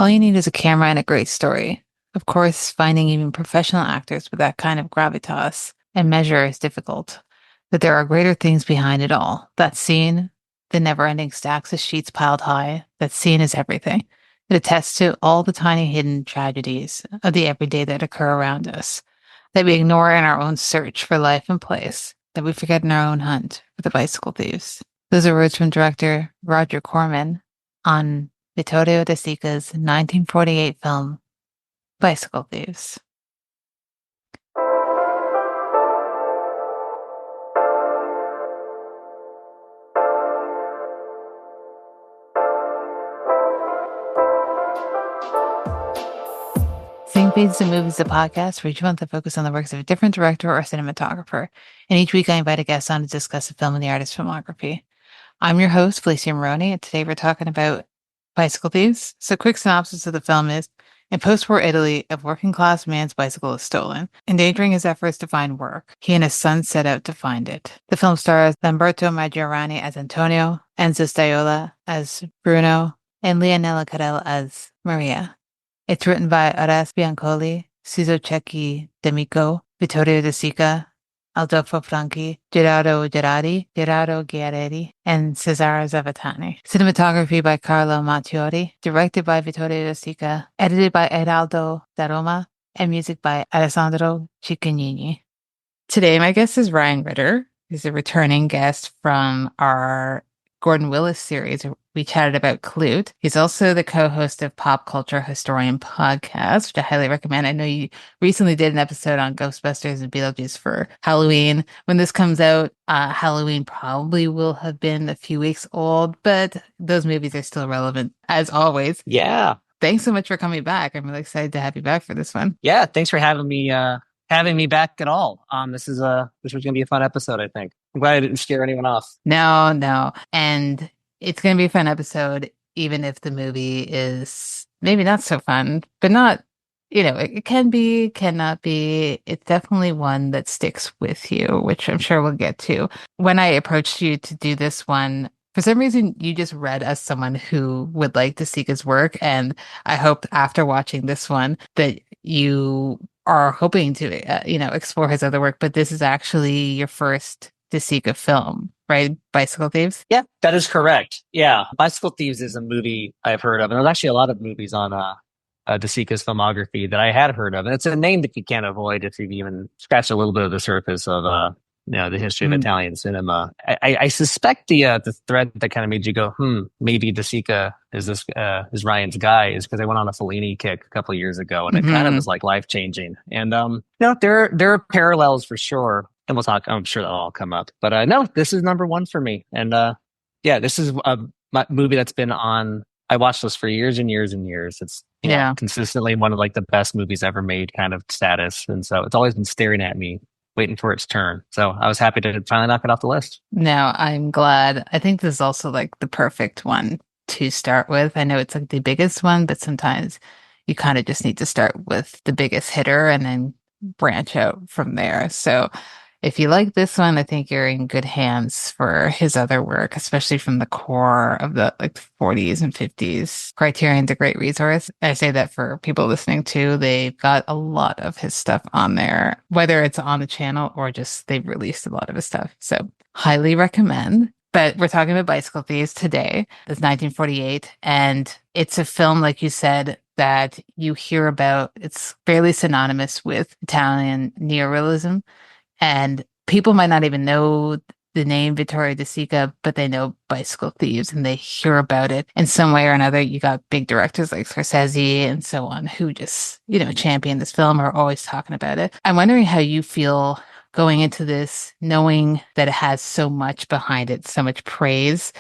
All you need is a camera and a great story. Of course, finding even professional actors with that kind of gravitas and measure is difficult. But there are greater things behind it all. That scene, the never-ending stacks of sheets piled high, that scene is everything. It attests to all the tiny hidden tragedies of the everyday that occur around us, that we ignore in our own search for life and place, that we forget in our own hunt for the bicycle thieves. Those are words from director Roger Corman on Vittorio De Sica's 1948 film, Bicycle Thieves. Seeing Faces and Movies is a podcast where each month I focus on the works of a different director or cinematographer, and each week I invite a guest on to discuss a film and the artist's filmography. I'm your host, Felicia, and today we're talking about Bicycle Thieves. So, quick synopsis of the film is: in post-war Italy, a working-class man's bicycle is stolen. Endangering his efforts to find work, he and his son set out to find it. The film stars Lamberto Maggiorani as Antonio, Enzo Staiola as Bruno, and Leonela Cadell as Maria. It's written by Oras Biancoli, Suso Cecchi D'Amico, Vittorio De Sica, Adolfo Franchi, Gerardo Gerardi, Gerardo Chiarelli, and Cesare Zavatani. Cinematography by Carlo Mattiori, directed by Vittorio De Sica, edited by Eraldo da Roma, and music by Alessandro Cicognini. Today, my guest is Ryan Ritter. He's a returning guest from our Gordon Willis series. We chatted about Klute. He's also the co-host of Pop Culture Historian Podcast, which I highly recommend. I know you recently did an episode on Ghostbusters and Beetlejuice for Halloween. When this comes out, Halloween probably will have been a few weeks old, but those movies are still relevant as always. Yeah. Thanks so much for coming back. I'm really excited to have you back for this one. Yeah. Thanks for having me back at all. This was gonna be a fun episode, I think. I'm glad I didn't scare anyone off. No. And it's going to be a fun episode, even if the movie is maybe not so fun, but not, it can be, cannot be. It's definitely one that sticks with you, which I'm sure we'll get to. When I approached you to do this one, for some reason, you just read as someone who would like to seek his work. And I hope after watching this one that you are hoping to, explore his other work. But this is actually your first De Sica film, right? Bicycle Thieves? Yeah, that is correct. Yeah. Bicycle Thieves is a movie I've heard of. And there's actually a lot of movies on De Sica's filmography that I had heard of. And it's a name that you can't avoid if you've even scratched a little bit of the surface of the history of Italian cinema. I suspect the thread that kind of made you go, maybe De Sica is Ryan's guy is because I went on a Fellini kick a couple of years ago, and it kind of was like life changing. And there are parallels for sure, and we'll talk. I'm sure that'll all come up. But no, this is number one for me. And this is a movie that's been on. I watched this for years and years and years. It's consistently one of like the best movies ever made kind of status, and so it's always been staring at me, waiting for its turn. So I was happy to finally knock it off the list. No, I'm glad. I think this is also like the perfect one to start with. I know it's like the biggest one, but sometimes you kind of just need to start with the biggest hitter and then branch out from there. So if you like this one, I think you're in good hands for his other work, especially from the core of the like 40s and 50s. Criterion's a great resource. I say that for people listening too. They've got a lot of his stuff on there, whether it's on the channel or just they've released a lot of his stuff. So highly recommend. But we're talking about Bicycle Thieves today. It's 1948, and it's a film, like you said, that you hear about. It's fairly synonymous with Italian neo-realism. And people might not even know the name Vittorio De Sica, but they know Bicycle Thieves and they hear about it in some way or another. You got big directors like Scorsese and so on who just, champion this film or are always talking about it. I'm wondering how you feel going into this, knowing that it has so much behind it, so much praise.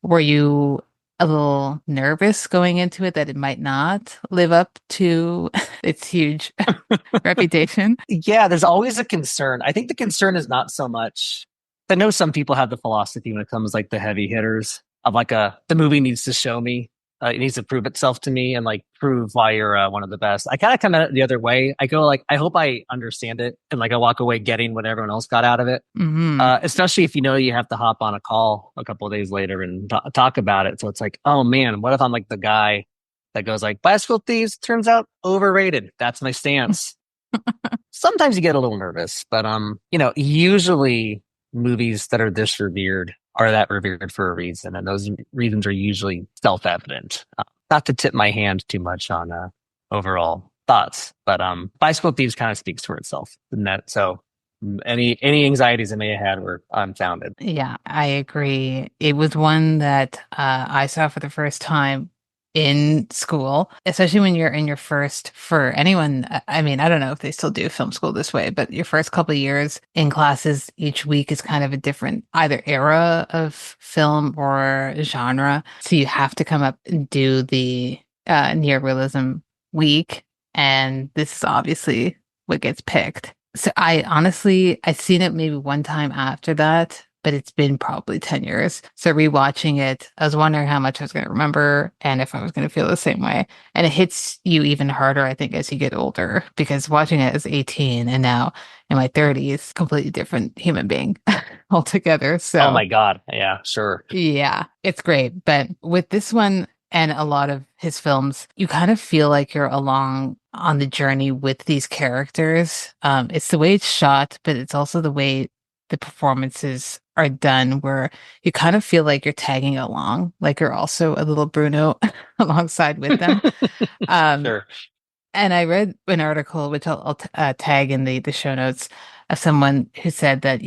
Were you a little nervous going into it that it might not live up to its huge reputation? Yeah, there's always a concern. I think the concern is not so much. I know some people have the philosophy when it comes like the heavy hitters of like the movie needs to show me, it needs to prove itself to me and like prove why you're one of the best. I kind of come at it the other way. I go like, I hope I understand it and like I walk away getting what everyone else got out of it. Especially if you have to hop on a call a couple of days later and talk about it. So it's like, oh man, what if I'm like the guy that goes like Bicycle Thieves turns out overrated. That's my stance. Sometimes you get a little nervous, but usually movies that are this revered are that revered for a reason, and those reasons are usually self-evident. Not to tip my hand too much on overall thoughts, but Bicycle Thieves kind of speaks for itself, and that so any anxieties I may have had were unfounded. Yeah, I agree. It was one that I saw for the first time in school, especially when you're in your first, for anyone, I mean, I don't know if they still do film school this way, but your first couple of years in classes each week is kind of a different either era of film or genre. So you have to come up and do the neo-realism week, and this is obviously what gets picked. So I honestly, I've seen it maybe one time after that, but it's been probably 10 years. So rewatching it, I was wondering how much I was going to remember and if I was going to feel the same way. And it hits you even harder, I think, as you get older, because watching it as 18 and now in my 30s, completely different human being altogether. Oh So my God. Yeah, sure. yeah, it's great. But with this one and a lot of his films, you kind of feel like you're along on the journey with these characters. It's the way it's shot, but it's also the way the performances are done, where you kind of feel like you're tagging along, like you're also a little Bruno alongside with them. Um, Sure. and I read an article, which I'll tag in the show notes, of someone who said that,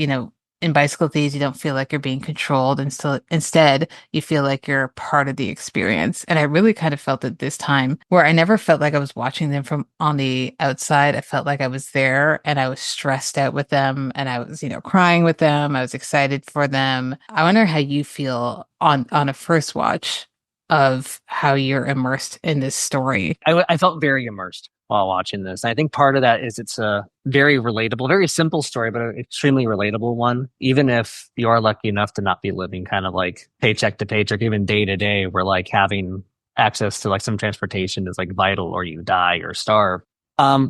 in Bicycle Thieves, you don't feel like you're being controlled. And still, instead, you feel like you're part of the experience. And I really kind of felt it this time, where I never felt like I was watching them from on the outside. I felt like I was there and I was stressed out with them and I was, crying with them. I was excited for them. I wonder how you feel on a first watch of how you're immersed in this story. I felt very immersed while watching this. I think part of that is it's a very relatable, very simple story, but an extremely relatable one. Even if you are lucky enough to not be living kind of like paycheck to paycheck, even day to day, where like having access to like some transportation is like vital, or you die or starve.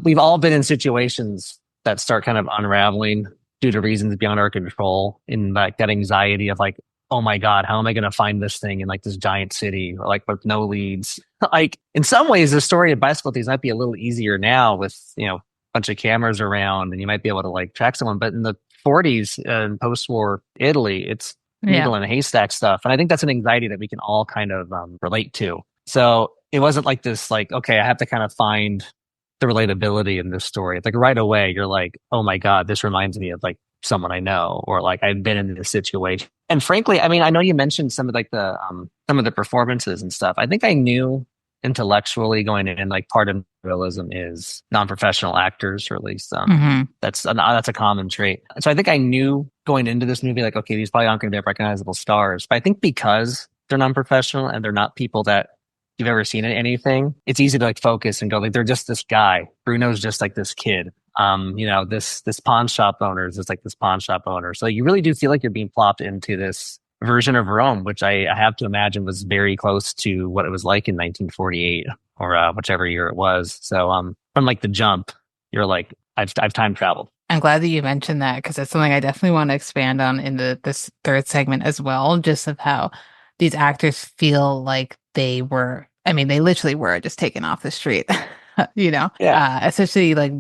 We've all been in situations that start kind of unraveling due to reasons beyond our control, in like that anxiety of like, oh my God, how am I going to find this thing in like this giant city, or like with no leads? Like in some ways, the story of Bicycle Thieves might be a little easier now with, a bunch of cameras around and you might be able to like track someone. But in the 40s and post-war Italy, it's Yeah. needle in a haystack stuff. And I think that's an anxiety that we can all kind of relate to. So it wasn't like this, like, okay, I have to kind of find the relatability in this story. Like right away, you're like, oh my God, this reminds me of like someone I know, or like I've been in this situation. And frankly, I mean, I know you mentioned some of like the some of the performances and stuff. I think I knew intellectually going in, like part of realism is non-professional actors, or at least Hmm. that's a common trait. So I think I knew going into this movie, like, okay, these probably aren't going to be recognizable stars. But I think because they're non-professional and they're not people that you've ever seen in anything, it's easy to like focus and go like, they're just this guy. Bruno's just like this kid. This pawn shop owner is just like this pawn shop owner. So you really do feel like you're being plopped into this version of Rome, which I have to imagine was very close to what it was like in 1948, or whichever year it was. So from like the jump, you're like, I've time traveled. I'm glad that you mentioned that, because that's something I definitely want to expand on in this third segment as well, just of how these actors feel like they were, I mean, they literally were just taken off the street, Yeah. especially like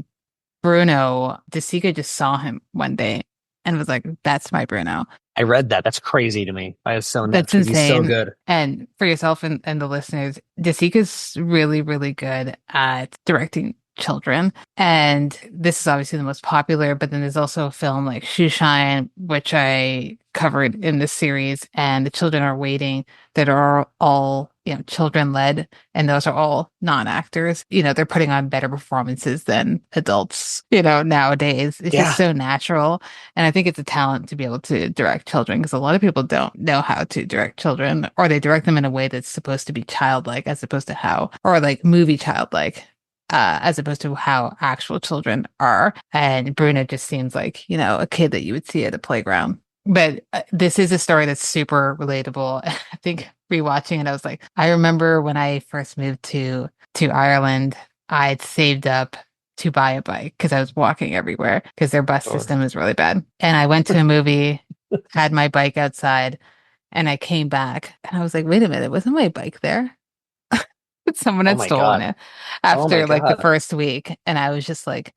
Bruno. De Sica just saw him one day and was like, that's my Bruno. I read that. That's crazy to me. That is so nuts That's because he's so insane. good. And for yourself and the listeners, De Sica's really, really good at directing children. And this is obviously the most popular, but then there's also a film like Shoeshine, which I covered in this series, and The Children Are Waiting, that are all, children led, and those are all non-actors. They're putting on better performances than adults, nowadays. It's just Yeah. so natural. And I think it's a talent to be able to direct children, because a lot of people don't know how to direct children, or they direct them in a way that's supposed to be childlike as opposed to how, or like movie childlike, as opposed to how actual children are. And Bruno just seems like, a kid that you would see at a playground. But this is a story that's super relatable. I think rewatching it, I was like, I remember when I first moved to Ireland, I'd saved up to buy a bike because I was walking everywhere because their bus Sure. system is really bad. And I went to a movie, had my bike outside, and I came back and I was like, wait a minute, wasn't my bike there? Someone Oh had my stolen God. it Oh my after like the God. first week. And I was just like,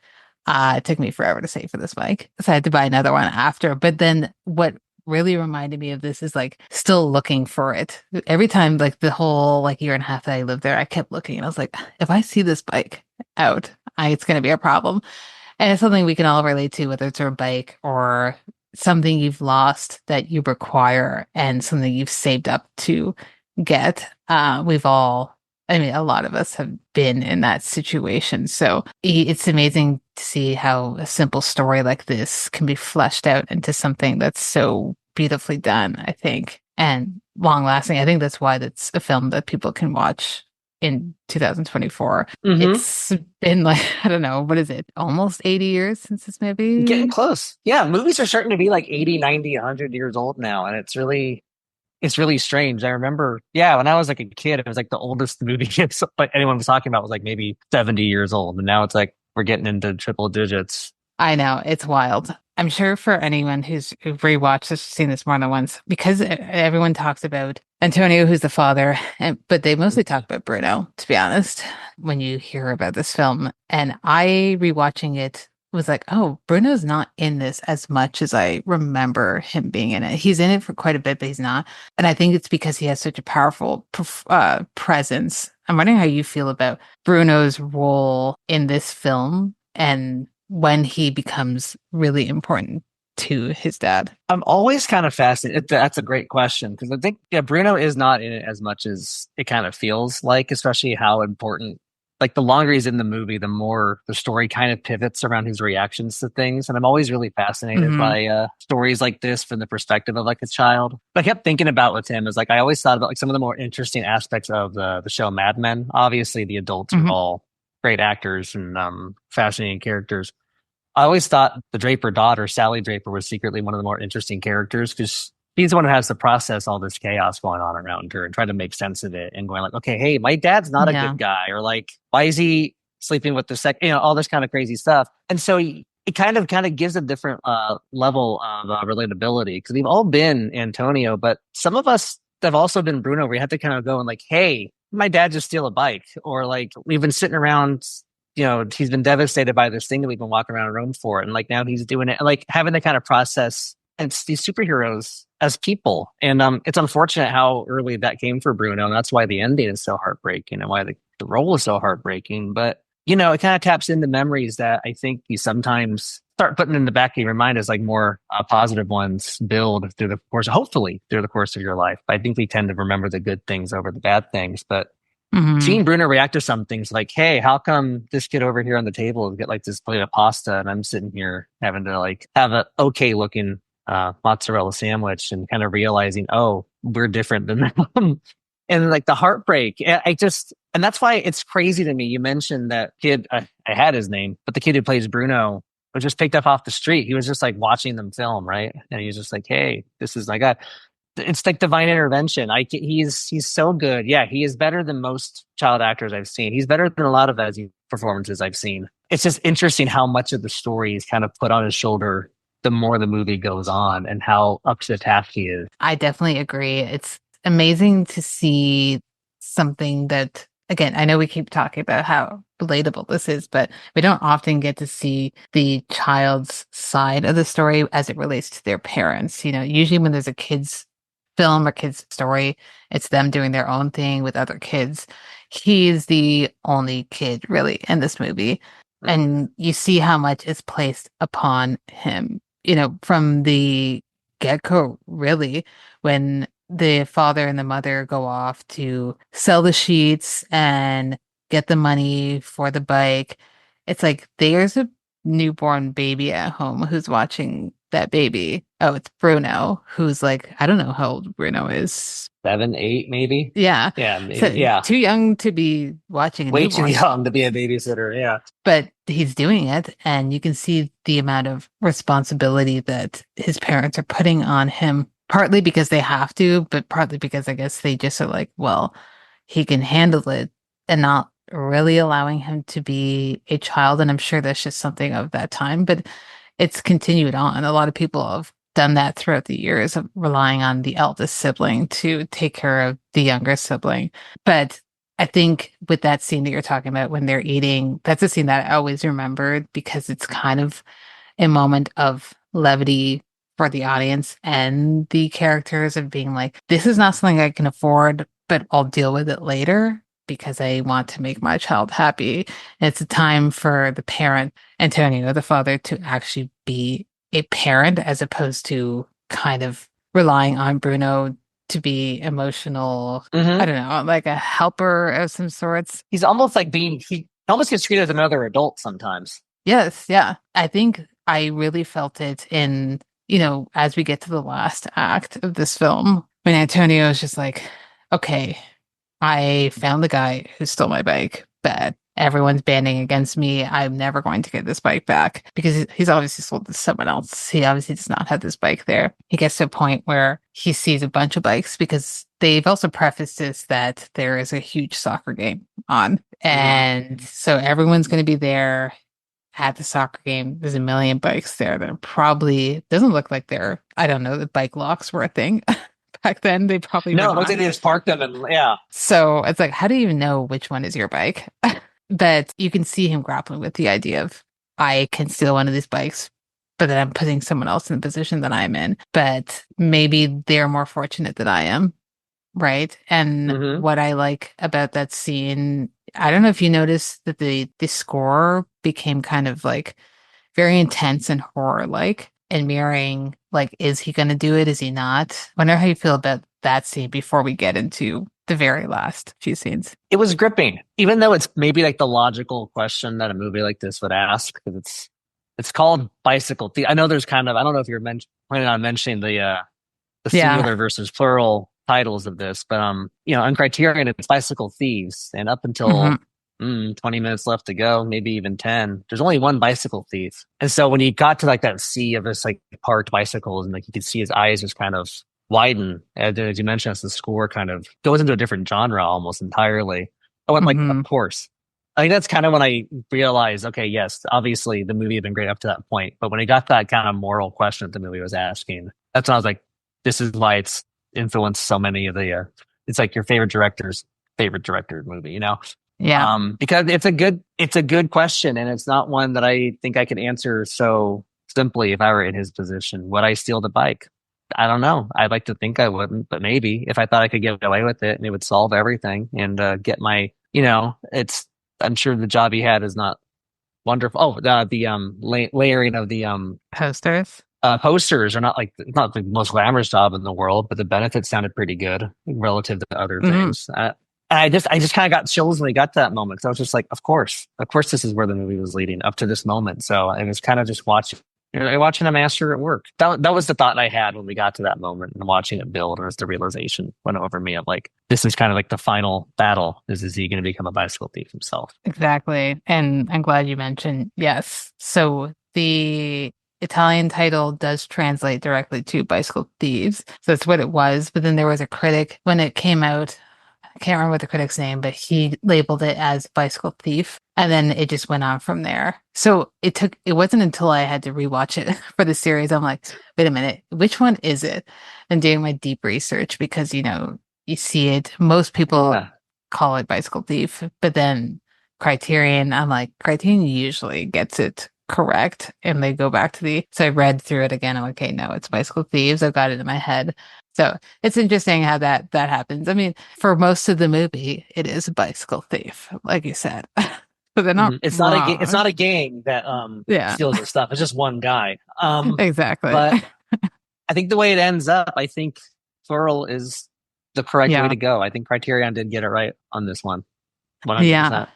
it took me forever to save for this bike. So I had to buy another one after. But then what really reminded me of this is like still looking for it. Every time, like the whole like year and a half that I lived there, I kept looking and I was like, if I see this bike out, it's going to be a problem. And it's something we can all relate to, whether it's a bike or something you've lost that you require and something you've saved up to get. We've all, I mean, a lot of us have been in that situation. So it's amazing to see how a simple story like this can be fleshed out into something that's so beautifully done, I think, and long lasting. I think that's why that's a film that people can watch in 2024. Hmm. It's been like, I don't know, what is it? Almost 80 years since this Getting movie? close. Yeah, movies are starting to be like 80, 90, 100 years old now, and it's really strange. I remember, yeah, when I was like a kid, it was like the oldest movie like anyone was talking about was like maybe 70 years old, and now it's like we're getting into triple digits. I know, it's wild. I'm sure for anyone who rewatched this, seen this more than once, because everyone talks about Antonio, who's the father, but they mostly talk about Bruno, to be honest, when you hear about this film. And I rewatching it was like, oh, Bruno's not in this as much as I remember him being in it. He's in it for quite a bit, but he's not. And I think it's because he has such a powerful presence. I'm wondering how you feel about Bruno's role in this film and when he becomes really important to his dad. I'm always kind of fascinated. That's a great question because I think, yeah, Bruno is not in it as much as it kind of feels like, especially how important. Like the longer he's in the movie, the more the story kind of pivots around his reactions to things. And I'm always really fascinated Hmm. by stories like this from the perspective of like a child. But I kept thinking about with him is like I always thought about like some of the more interesting aspects of the show Mad Men. Obviously, the adults are Hmm. all great actors and fascinating characters. I always thought the Draper daughter, Sally Draper, was secretly one of the more interesting characters because she's the one who has to process all this chaos going on around her and try to make sense of it and going like, okay, hey, my dad's not a Yeah. good guy, or like, why is he sleeping with the all this kind of crazy stuff. And so it kind of gives a different level of relatability because we've all been Antonio, but some of us have also been Bruno. We have to kind of go and like, hey, my dad just steal a bike, or like we've been sitting around, he's been devastated by this thing that we've been walking around Rome for. And like now he's doing it, like having to kind of process and it's these superheroes as people. And it's unfortunate how early that came for Bruno. And that's why the ending is so heartbreaking and why the role is so heartbreaking. But, it kind of taps into memories that I think you sometimes start putting in the back of your mind as like more positive ones build through the course, hopefully through the course of your life. I think we tend to remember the good things over the bad things. But Hmm. seeing Bruno react to some things like, hey, how come this kid over here on the table get like this plate of pasta and I'm sitting here having to like have a okay looking mozzarella sandwich and kind of realizing, oh, we're different than them. And like the heartbreak, and that's why it's crazy to me. You mentioned that kid, I had his name, but the kid who plays Bruno was just picked up off the street. He was just like watching them film, right? And he was just like, hey, this is my God, it's like divine intervention. He's so good. Yeah, he is better than most child actors I've seen. He's better than a lot of Ezzy performances I've seen. It's just interesting how much of the story is kind of put on his shoulder the more the movie goes on and how up to the task he is. I definitely agree. It's amazing to see something that, again, I know we keep talking about how relatable this is, but we don't often get to see the child's side of the story as it relates to their parents. Usually when there's a kid's film or kid's story, it's them doing their own thing with other kids. He's the only kid really in this movie. And you see how much is placed upon him, from the get-go, really, when the father and the mother go off to sell the sheets and get the money for the bike. It's like there's a newborn baby at home who's watching that baby. Oh, it's Bruno, who's like, I don't know how old Bruno is. 7, 8, maybe. Yeah. Yeah, maybe. So Yeah, too young to be watching a way too newborn, young to be a babysitter. Yeah. but he's doing it. And you can see the amount of responsibility that his parents are putting on him, partly because they have to, but partly because I guess they just are like, well, he can handle it and not really allowing him to be a child. And I'm sure that's just something of that time, but it's continued on. A lot of people have done that throughout the years of relying on the eldest sibling to take care of the younger sibling. But I think with that scene that you're talking about when they're eating, that's a scene that I always remembered because it's kind of a moment of levity for the audience and the characters of being like, this is not something I can afford, but I'll deal with it later because I want to make my child happy. And it's a time for the parent, Antonio, the father, to actually be a parent as opposed to kind of relying on Bruno to be emotional. I Hmm. don't know, like a helper of some sorts. He's almost like he almost gets treated as another adult sometimes. Yes, yeah. I think I really felt it in, as we get to the last act of this film, when Antonio is just like, okay, I found the guy who stole my bike, but everyone's banding against me. I'm never going to get this bike back because he's obviously sold it to someone else. He obviously does not have this bike there. He gets to a point where he sees a bunch of bikes because they've also prefaced this that there is a huge soccer game on. Hmm. And so everyone's going to be there at the soccer game. There's a million bikes there that are probably doesn't look like they're, I don't know, the bike locks were a thing back then. They probably were No, it looks not. like they just parked them and yeah. So it's like, how do you even know which one is your bike? But you can see him grappling with the idea of I can steal one of these bikes, but then I'm putting someone else in the position that I'm in. But maybe they're more fortunate than I am. Right. And Hmm. what I like about that scene, I don't know if you noticed that the score became kind of like very intense and horror like and mirroring like, is he gonna do it? Is he not? I wonder how you feel about that scene before we get into the very last few scenes. It was gripping, even though it's maybe like the logical question that a movie like this would ask, because it's called Bicycle Thief. I know there's kind of I don't know if you're planning on mentioning the Yeah. singular versus plural titles of this, but on Criterion it's Bicycle Thieves, and up Hmm. until 20 minutes left to go, maybe even 10. There's only one bicycle thief, and so when he got to like that sea of this like parked bicycles, and like you could see his eyes just kind of widen, as you mentioned, as the score kind of goes into a different genre almost entirely. I went like, of Hmm. course. I think that's kind of when I realized, okay, yes, obviously the movie had been great up to that point, but when it got that kind of moral question that the movie was asking, that's when I was like, this is why it's influenced so many of the it's like your favorite director's favorite director movie, Yeah. because it's a good question, and it's not one that I think I could answer so simply if I were in his position. Would I steal the bike? I don't know. I'd like to think I wouldn't, but maybe if I thought I could get away with it and it would solve everything and get my, it's. I'm sure the job he had is not wonderful. Oh, the layering of the Posters. posters are not like it's not the most glamorous job in the world, but the benefits sounded pretty good relative to other Hmm. things. And I just kind of got chills when we got to that moment. So I was just like, of course, this is where the movie was leading up to this moment. So I was kind of just watching a master at work. That was the thought I had when we got to that moment and watching it build, or as the realization went over me of like, this is kind of like the final battle. Is he going to become a bicycle thief himself? Exactly. And I'm glad you mentioned, yes. So the Italian title does translate directly to Bicycle Thieves. So that's what it was. But then there was a critic when it came out. I can't remember the critic's name, but he labeled it as Bicycle Thief. And then it just went on from there. So it wasn't until I had to rewatch it for the series. I'm like, wait a minute, which one is it? And doing my deep research because, you see it. Most people Yeah. call it Bicycle Thief, but then Criterion, I'm like, Criterion usually gets it correct. And they go back to so I read through it again. I'm like, okay, no, it's Bicycle Thieves. I've got it in my head. So it's interesting how that happens. I mean, for most of the movie, it is a bicycle thief, like you said. But they're not Mhm. It's not wrong. a gang that Yeah, steals the stuff. It's just one guy. exactly. But I think the way it ends up, I think plural is the correct way Yeah, to go. I think Criterion did get it right on this one, yeah, 100%.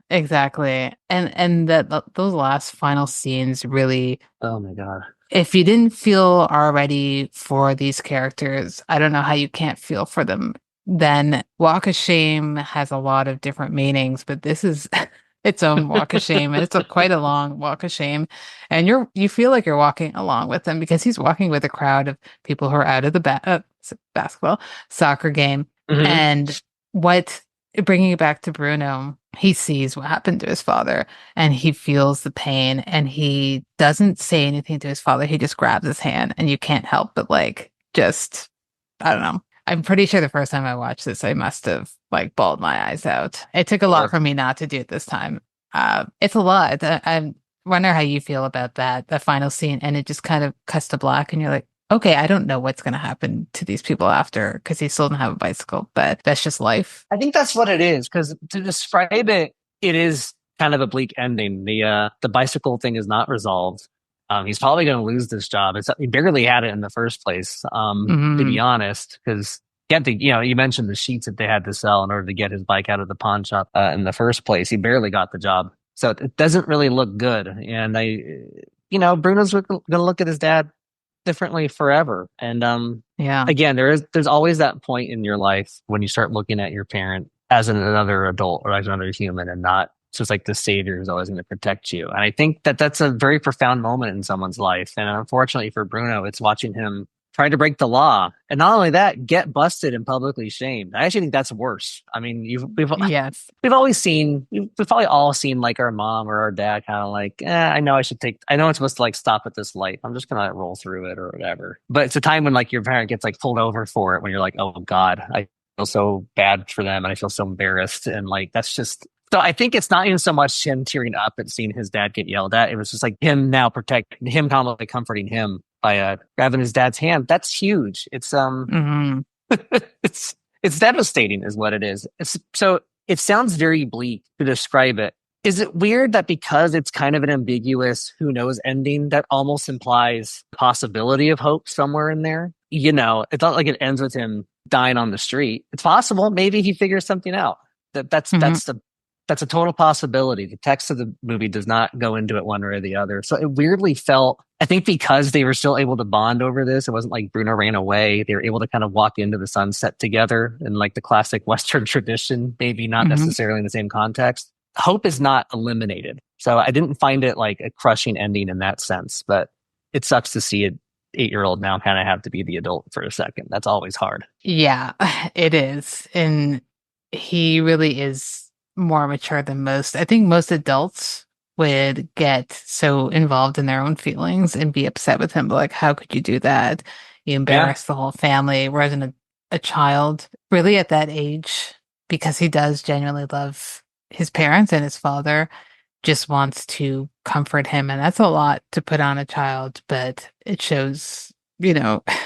exactly. And those last final scenes really, Oh my God. if you didn't feel already for these characters, I don't know how you can't feel for them. Then Walk of Shame has a lot of different meanings, but this is its own Walk of Shame, and it's quite a long Walk of Shame. And you feel like you're walking along with him because he's walking with a crowd of people who are out of the basketball soccer game. Hmm. And what bringing it back to Bruno, he sees what happened to his father and he feels the pain and he doesn't say anything to his father. He just grabs his hand and you can't help but like just I don't know. I'm pretty sure the first time I watched this, I must have like bawled my eyes out. It took a lot Or for me not to do it this time. It's a lot. I wonder how you feel about that, the final scene, and it just kind of cuts to black, and you're like, okay, I don't know what's going to happen to these people after because he still doesn't have a bicycle, but that's just life. I think that's what it is, because to describe it, it is kind of a bleak ending. The bicycle thing is not resolved. He's probably going to lose this job. He barely had it in the first place, to be Hmm. honest, because you mentioned the sheets that they had to sell in order to get his bike out of the pawn shop in the first place. He barely got the job, so it doesn't really look good. And Bruno's going to look at his dad differently forever. And Yeah. again, there's always that point in your life when you start looking at your parent as another adult or as another human, and not just like the savior who's always going to protect you. And I think that that's a very profound moment in someone's life. And unfortunately for Bruno, it's watching him trying to break the law, and not only that, get busted and publicly shamed. I actually think that's worse. I mean, Yes. we've probably all seen like our mom or our dad kind of like, I know I'm supposed to like stop at this light. I'm just gonna roll through it or whatever. But it's a time when like your parent gets like pulled over for it, when you're like, oh God, I feel so bad for them and I feel so embarrassed. And like, that's just, so I think it's not even so much him tearing up and seeing his dad get yelled at. It was just like him now protecting him, kind of like comforting him by grabbing his dad's hand. That's huge. Hmm. It's it's devastating, is what it is. So it sounds very bleak to describe it. Is it weird that because it's kind of an ambiguous who knows ending, that almost implies possibility of hope somewhere in there? It's not like it ends with him dying on the street. It's possible. Maybe he figures something out. Hmm. That's a total possibility. The text of the movie does not go into it one way or the other. So it weirdly felt, I think because they were still able to bond over this, it wasn't like Bruno ran away. They were able to kind of walk into the sunset together in like the classic Western tradition, maybe not Hmm. necessarily in the same context. Hope is not eliminated. So I didn't find it like a crushing ending in that sense, but it sucks to see an 8-year-old now kind of have to be the adult for a second. That's always hard. Yeah, it is. And he really is more mature than most. I think most adults would get so involved in their own feelings and be upset with him. Like, how could you do that? You Yeah. embarrass the whole family. Whereas a child, really at that age, because he does genuinely love his parents and his father, just wants to comfort him. And that's a lot to put on a child, but it shows,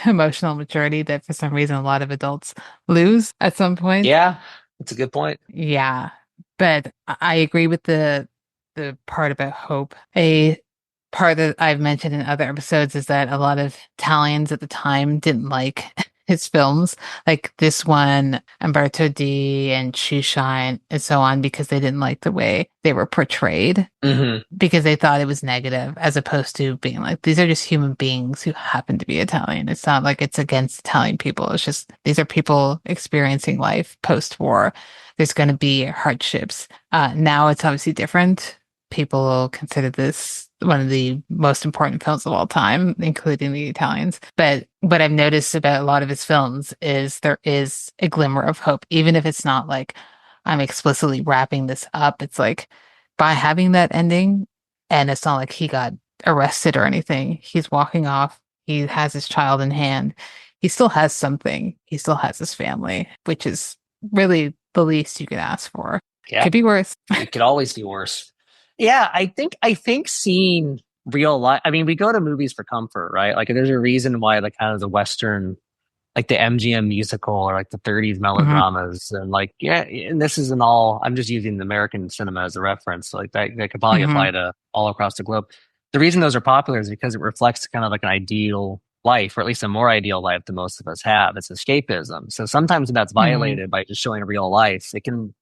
emotional maturity that for some reason a lot of adults lose at some point. Yeah. That's a good point. Yeah. But I agree with the part about hope. A part that I've mentioned in other episodes is that a lot of Italians at the time didn't like his films, like this one, Umberto D and Shoeshine and so on, because they didn't like the way they were portrayed, Hmm. because they thought it was negative, as opposed to being like, these are just human beings who happen to be Italian. It's not like it's against Italian people. It's just these are people experiencing life post-war. There's going to be hardships. Now it's obviously different. People consider this one of the most important films of all time, including the Italians. But what I've noticed about a lot of his films is there is a glimmer of hope, even if it's not like I'm explicitly wrapping this up. It's like by having that ending, and it's not like he got arrested or anything. He's walking off. He has his child in hand. He still has something. He still has his family, which is really the least you could ask for. Yeah. Could be worse. It could always be worse. Yeah, I think seeing real life. I mean, we go to movies for comfort, right? Like, there's a reason why like kind of the Western, like the MGM musical or like the 30s Hmm. melodramas, and like, yeah, and this isn't all. I'm just using the American cinema as a reference. So like that could probably Hmm. apply to all across the globe. The reason those are popular is because it reflects kind of like an ideal life, or at least a more ideal life than most of us have. It's escapism. So sometimes when that's Hmm. violated by just showing real life, it can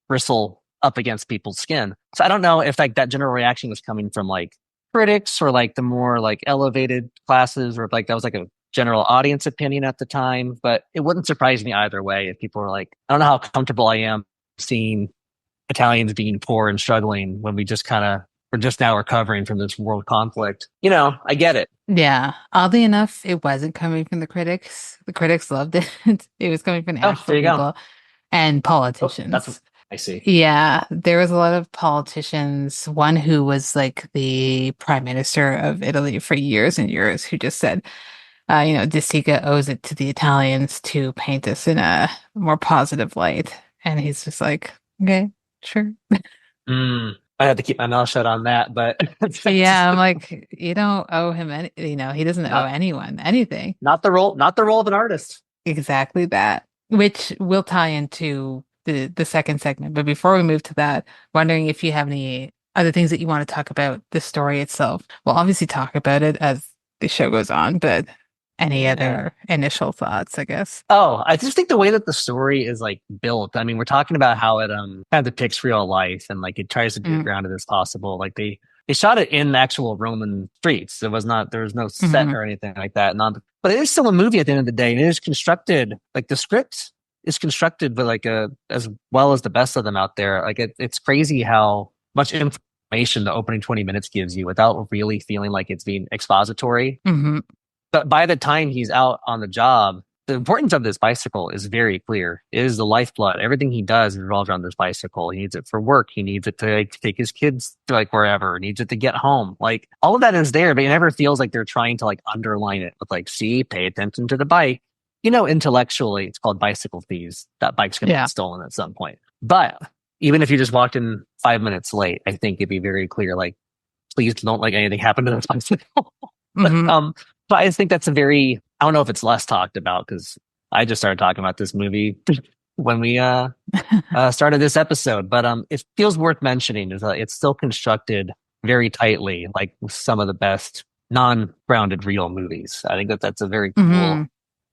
bristle up against people's skin. So I don't know if like that general reaction was coming from like critics or like the more like elevated classes, or if like that was like a general audience opinion at the time, but it wouldn't surprise me either way if people were like, I don't know how comfortable I am seeing Italians being poor and struggling when we're just now recovering from this world conflict. I get it. Yeah. Oddly enough, it wasn't coming from the critics. The critics loved it. It was coming from the Oh, actual there you go. people and Oh, that's what politicians. I see. Yeah, there was a lot of politicians, one who was like the prime minister of Italy for years and years, who just said, De Sica owes it to the Italians to paint this in a more positive light. And he's just like, okay, sure. I had to keep my mouth shut on that, but Yeah, I'm like, you don't owe him any, he doesn't owe not anyone anything. not the role of an artist. Exactly that, which will tie into the second segment. But before we move to that, wondering if you have any other things that you want to talk about the story itself. We'll obviously talk about it as the show goes on, but any Yeah. other initial thoughts, I guess. Oh, I just think the way that the story is like built. I mean, we're talking about how it kind of depicts real life and like it tries to be as Mm, grounded as possible. Like they shot it in actual Roman streets. There was no set hmm or anything like that. But it is still a movie at the end of the day, and it is constructed like the script is constructed, but like as well as the best of them out there. Like it's crazy how much information the opening 20 minutes gives you without really feeling like it's being expository. hmm But by the time he's out on the job, the importance of this bicycle is very clear. It is the lifeblood. Everything he does revolves around this bicycle. He needs it for work. He needs it to, like, to take his kids to like wherever. He needs it to get home. Like all of that is there, but it never feels like they're trying to like underline it with like, see, pay attention to the bike. You know, intellectually, it's called bicycle thieves. That bike's going to Yeah. get stolen at some point. But even if you just walked in 5 minutes late, I think it'd be very clear, like, please don't let anything happen to this bicycle. But hmm but I think that's a very, I don't know if it's less talked about because I just started talking about this movie when we started this episode. But it feels worth mentioning is that it's still constructed very tightly, like some of the best non-grounded real movies. I think that that's a very hmm cool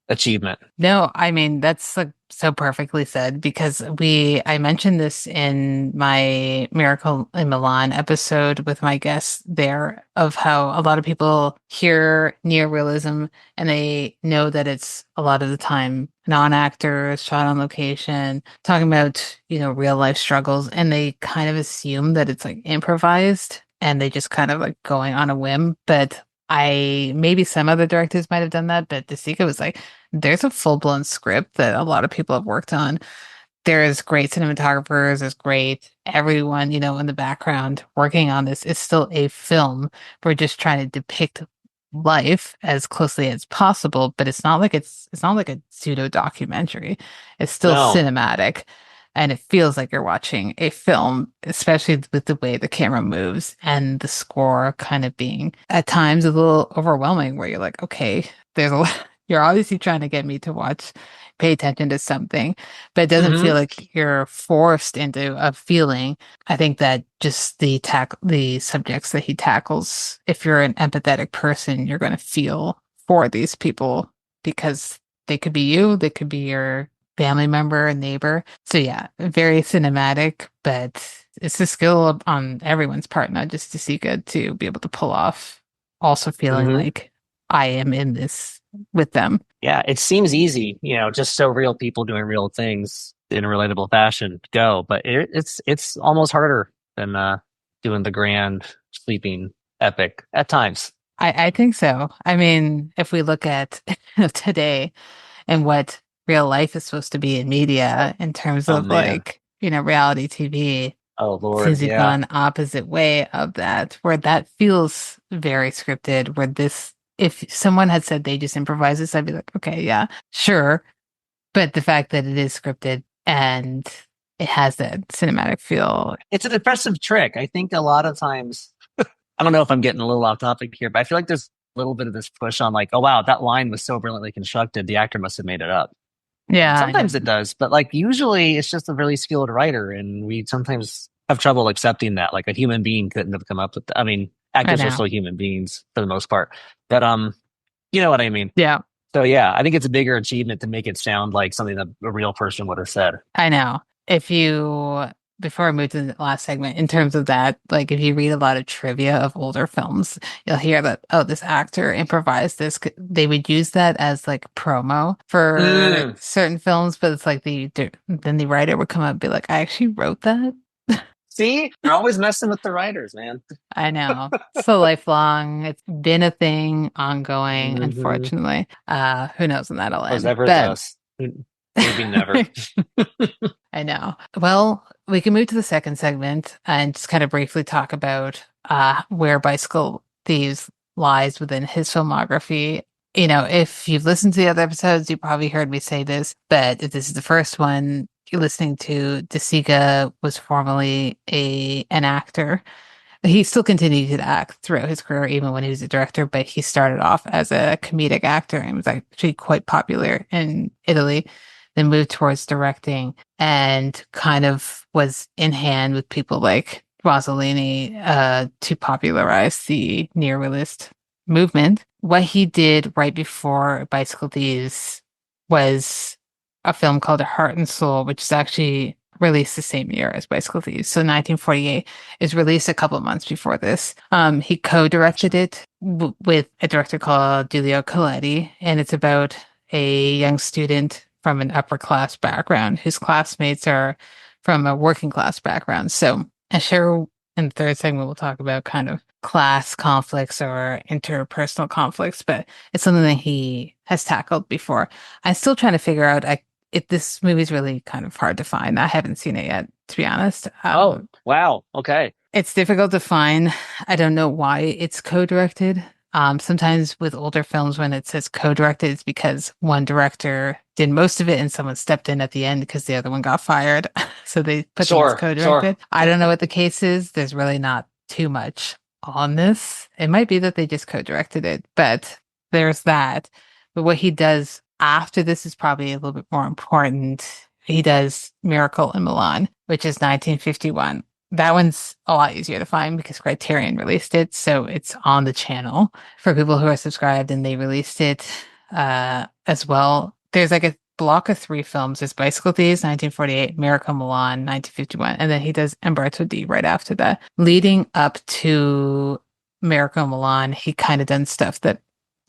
achievement. No, I mean, that's like so perfectly said because I mentioned this in my Miracle in Milan episode with my guests there of how a lot of people hear neo-realism and they know that it's a lot of the time non-actors shot on location talking about, real life struggles and they kind of assume that it's like improvised and they just kind of like going on a whim. But maybe some other directors might have done that, but De Sica was like, there's a full-blown script that a lot of people have worked on. There's great cinematographers, there's great everyone, in the background working on this. It's still a film. We're just trying to depict life as closely as possible, but it's not like a pseudo documentary. It's still No. cinematic. And it feels like you're watching a film, especially with the way the camera moves and the score kind of being at times a little overwhelming, where you're like, okay, there's a lot, you're obviously trying to get me to pay attention to something, but it doesn't feel Hmm. like you're forced into a feeling. I think that just the subjects that he tackles, if you're an empathetic person, you're going to feel for these people because they could be you, they could be your family member, a neighbor. So yeah, very cinematic, but it's a skill on everyone's part, not just De Sica, to be able to pull off also feeling Hmm. like I am in this with them. Yeah, it seems easy, just so real people doing real things in a relatable fashion go, but it's almost harder than doing the grand sweeping epic at times. I think so. I mean, if we look at today and what real life is supposed to be in media in terms Oh of man. like, reality TV, Oh it Lord. seems we've Yeah. gone opposite way of that, where that feels very scripted, where if someone had said they just improvise this, I'd be like, okay, yeah, sure. But the fact that it is scripted and it has that cinematic feel. It's an impressive trick. I think a lot of times, I don't know if I'm getting a little off topic here, but I feel like there's a little bit of this push on like, oh wow, that line was so brilliantly constructed, the actor must have made it up. Yeah, I know. Sometimes it does, but like usually it's just a really skilled writer, and we sometimes have trouble accepting that. Like a human being couldn't have come up with. I mean, I actors are know. still human beings for the most part, but you know what I mean. Yeah, So yeah, I think it's a bigger achievement to make it sound like something that a real person would have said. I know. If you, before I move to the last segment, in terms of that, like if you read a lot of trivia of older films, you'll hear that, oh, this actor improvised this. They would use that as like promo for Mm. certain films, but it's like then the writer would come up and be like, I actually wrote that. See, you're always messing with the writers, man. I know. So lifelong. It's been a thing ongoing, Hmm. unfortunately. Who knows when that'll Or end. ever But does. Maybe never. I know. Well, we can move to the second segment and just kind of briefly talk about where Bicycle Thieves lies within his filmography. if you've listened to the other episodes, you probably heard me say this, but if this is the first one you're listening to, De Sica was formerly an actor. He still continued to act throughout his career, even when he was a director, but he started off as a comedic actor and was actually quite popular in Italy, then moved towards directing and kind of was in hand with people like Rossellini to popularize the neo-realist movement. What he did right before Bicycle Thieves was a film called Heart and Soul, which is actually released the same year as Bicycle Thieves. So 1948 is released a couple of months before this. He co-directed it with a director called Giulio Coletti, and it's about a young student from an upper class background whose classmates are from a working class background. So I share in the third segment, we'll talk about kind of class conflicts or interpersonal conflicts, but it's something that he has tackled before. I'm still trying to figure out if this movie's really kind of hard to find. I haven't seen it yet, to be honest. Oh, wow. Okay. It's difficult to find. I don't know why it's co-directed. Sometimes with older films, when it says co-directed, it's because one director did most of it and someone stepped in at the end because the other one got fired. So they put them as Sure. co-directed. I don't know what the case is. There's really not too much on this. It might be that they just co-directed it, but there's that. But what he does after this is probably a little bit more important. He does Miracle in Milan, which is 1951. That one's a lot easier to find because Criterion released it. So it's on the channel for people who are subscribed, and they released it as well. There's like a block of 3 films. There's Bicycle Thieves, 1948, Miracle in Milan, 1951. And then he does Umberto D right after that. Leading up to Miracle in Milan, he kind of done stuff that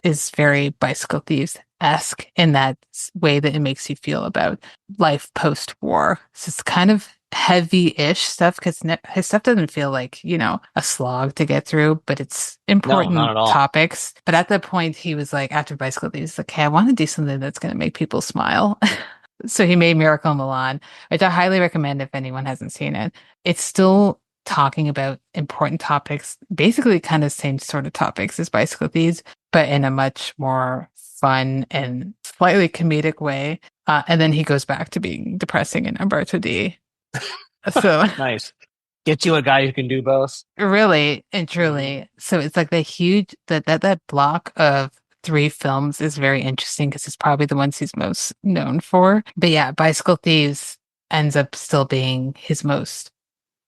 is very Bicycle Thieves-esque in that way that it makes you feel about life post-war. So it's kind of heavy-ish stuff because his stuff doesn't feel like, a slog to get through, but it's No, not important at all. topics. But at that point, he was like, after Bicycle Thieves, like, hey, I want to do something that's going to make people smile. So he made Miracle in Milan, which I highly recommend if anyone hasn't seen it. It's still talking about important topics, basically kind of same sort of topics as Bicycle Thieves, but in a much more fun and slightly comedic way. And then he goes back to being depressing in Umberto D. So Nice. Get you a guy who can do both. really and Mhm. truly, so it's like the huge that block of 3 films is very interesting because it's probably the ones he's most known for. But yeah, Bicycle Thieves ends up still being his most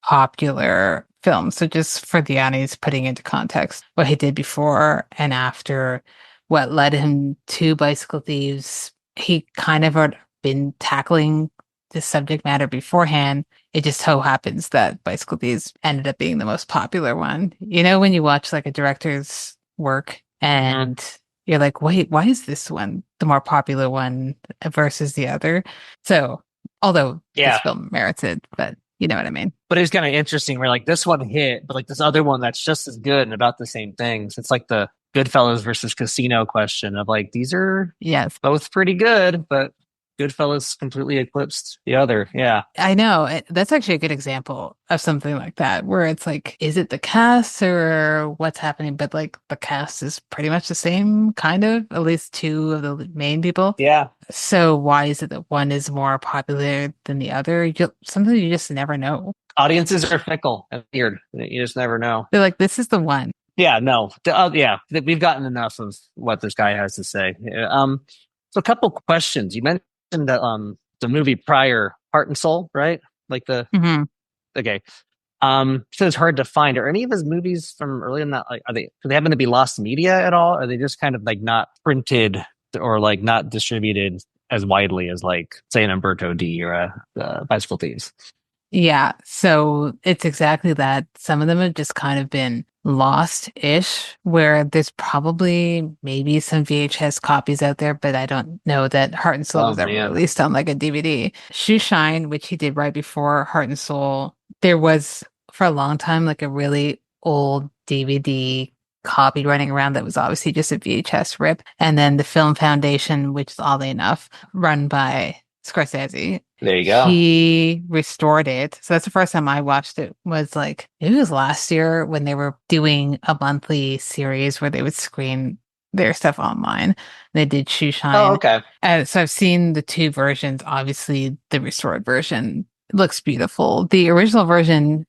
popular film. So just for the audience, putting into context what he did before and after, what led him to Bicycle Thieves, he kind of had been tackling this subject matter beforehand. It just so happens that Bicycle Thieves ended up being the most popular one. When you watch like a director's work Mhm. and you're like, wait, why is this one the more popular one versus the other? So, although this Yeah. film merits it, but you know what I mean. But it's kind of interesting where like this one hit, but like this other one that's just as good and about the same things. It's like the Goodfellas versus Casino question of like, these are Yes, both pretty good, but Goodfellas completely eclipsed the other. Yeah. I know. That's actually a good example of something like that, where it's like, is it the cast or what's happening? But like the cast is pretty much the same, kind of, at least 2 of the main people. Yeah. So why is it that one is more popular than the other? Sometimes you just never know. Audiences are fickle and weird. You just never know. They're like, this is the one. Yeah, no. Yeah, we've gotten enough of what this guy has to say. So a couple questions. You mentioned that the movie prior, Heart and Soul, right? Like the Hmm. okay. So it's hard to find. Are any of his movies from early in that like do they happen to be lost media at all? Are they just kind of like not printed or like not distributed as widely as like say an Umberto D or a Bicycle Thieves? Yeah, so it's exactly that. Some of them have just kind of been lost-ish, where there's probably maybe some VHS copies out there, but I don't know that Heart and Soul Oh was ever man. released on like a DVD. Shoeshine, which he did right before Heart and Soul, there was for a long time like a really old DVD copy running around that was obviously just a VHS rip. And then the Film Foundation, which is oddly enough run by Scorsese, There you go. he restored it. So that's the first time I watched it was like, it was last year when they were doing a monthly series where they would screen their stuff online. They did Oh, Shoeshine. okay. So I've seen the two versions. Obviously, the restored version looks beautiful. The original version,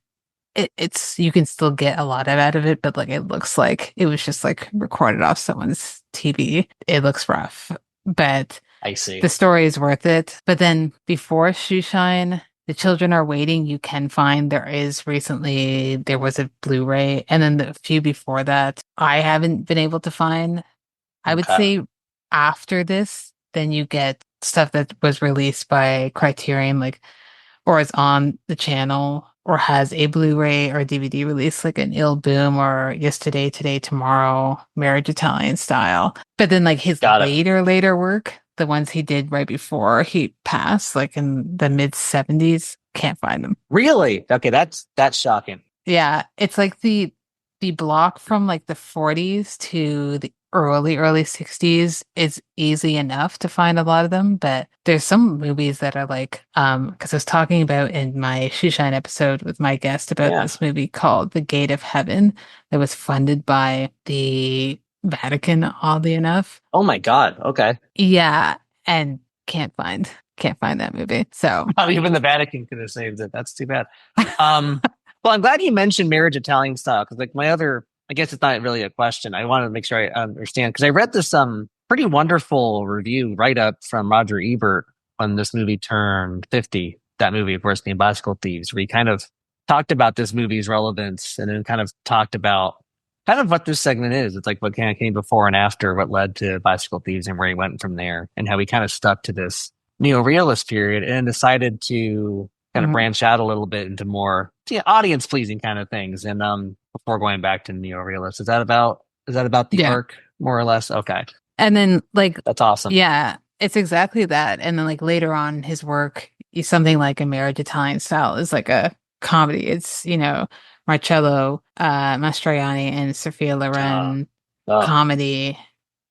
it's you can still get a lot out of it, but like it looks like it was just like recorded off someone's TV. It looks rough, but I see. the story is worth it. But then before Shoeshine, The Children Are Waiting, you can find there was a Blu-ray, and then the few before that, I haven't been able to find. I would Okay. say after this, then you get stuff that was released by Criterion, like or is on the channel or has a Blu-ray or DVD release, like an Il Boom or Yesterday, Today, Tomorrow, Marriage Italian Style. But then like his Got it. later work, the ones he did right before he passed, like in the mid 70s, can't find them. Really? Okay, that's shocking. Yeah, it's like the block from like the 40s to the early 60s is easy enough to find a lot of them, but there's some movies that are like because I was talking about in my Shoeshine episode with my guest about Yeah. this movie called The Gate of Heaven that was funded by the Vatican, oddly enough. Oh my God. Okay. Yeah, and can't find that movie. So Not even the Vatican could have saved it. That's too bad. Um, well, I'm glad you mentioned marriage Italian style because, like, I guess it's not really a question. I wanted to make sure I understand because I read this pretty wonderful review write up from Roger Ebert when this movie turned 50. That movie, of course, being Bicycle Thieves, where he kind of talked about this movie's relevance and then kind of talked about kind of what this segment is. It's like what kind of came before and after, what led to Bicycle Thieves, and where he went from there, and how he kind of stuck to this neo-realist period and decided to kind of mhm. branch out a little bit into more audience pleasing kind of things. And before going back to neo-realist, is that about the Yeah. arc more or less? Okay, And then like that's awesome. yeah, it's exactly that. And then like later on his work is something like A Marriage Italian Style is like a comedy. It's, Marcello Mastroianni and Sophia Uh, Loren oh comedy.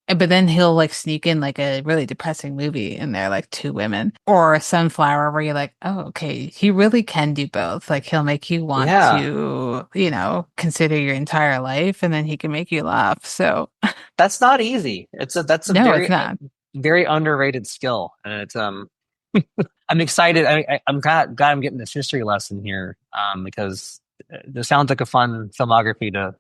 But then he'll like sneak in like a really depressing movie and they're like two women or Sunflower where you're like, oh, okay, he really can do both. Like he'll make you want yeah, to, consider your entire life and then he can make you laugh. So that's not easy. That's a no, it's very not. very underrated skill, and it's I'm excited. I'm glad I'm getting this history lesson here because this sounds like a fun filmography to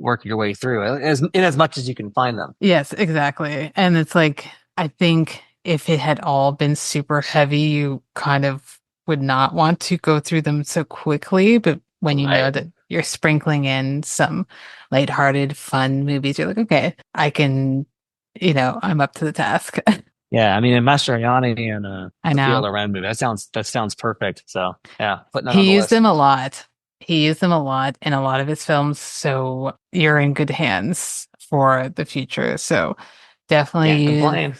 work your way through in as much as you can find them. Yes, exactly. And it's like, I think if it had all been super heavy, you kind of would not want to go through them so quickly. But when you know Right. that you're sprinkling in some lighthearted, fun movies, you're like, okay, I'm up to the task. Yeah, I mean, and Mastroianni and I Sophia know. Loren movie. That sounds perfect. So yeah, putting that on the He used list. them a lot. He used them a lot in a lot of his films. So you're in good hands for the future. So definitely Can't use complain.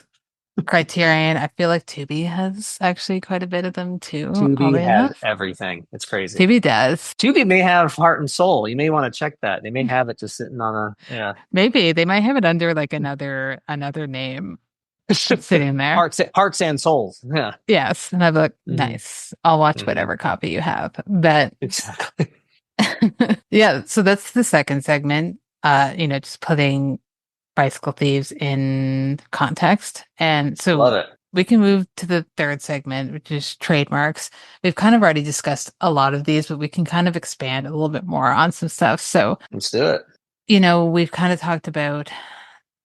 Criterion. I feel like Tubi has actually quite a bit of them too, Tubi oddly has enough. everything. It's crazy. Tubi does. Tubi may have Heart and Soul. You may want to check that. They may have it just sitting on a yeah. Maybe they might have it under like another name sitting there. Hearts and Souls. Yeah. Yes. And I'd be like, Hmm. nice. I'll watch Hmm. whatever copy you have. But Exactly. yeah, so that's the second segment. Just putting Bicycle Thieves in context. And so Love it. we can move to the third segment, which is trademarks. We've kind of already discussed a lot of these, but we can kind of expand a little bit more on some stuff. So, Let's do it. we've kind of talked about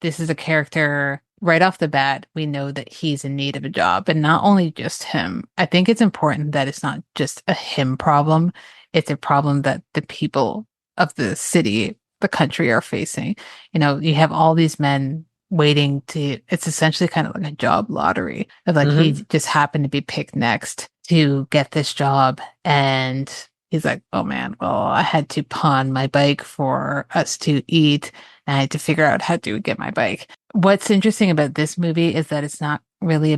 this is a character right off the bat. We know that he's in need of a job, and not only just him. I think it's important that it's not just a him problem, it's a problem that the people of the city, the country are facing. You have all these men waiting it's essentially kind of like a job lottery of like he Hmm. just happened to be picked next to get this job and he's like, oh man, well, I had to pawn my bike for us to eat and I had to figure out how to get my bike. What's interesting about this movie is that it's not really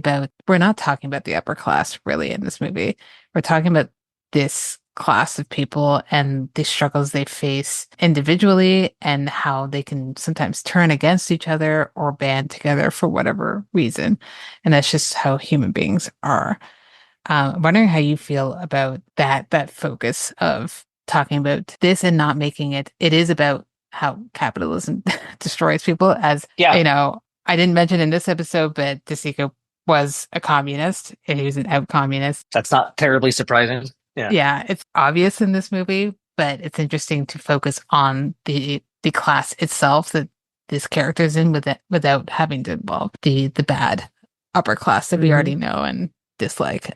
we're not talking about the upper class really in this movie. We're talking about this class of people and the struggles they face individually and how they can sometimes turn against each other or band together for whatever reason. And that's just how human beings are. I'm wondering how you feel about that focus of talking about this and not making it is about how capitalism destroys people. As Yeah, I didn't mention in this episode, but De Sica was a communist and he was an out communist. that's not terribly surprising. Yeah. Yeah, it's obvious in this movie, but it's interesting to focus on the class itself that this character's in without having to involve the bad upper class that we already Hmm. know and dislike.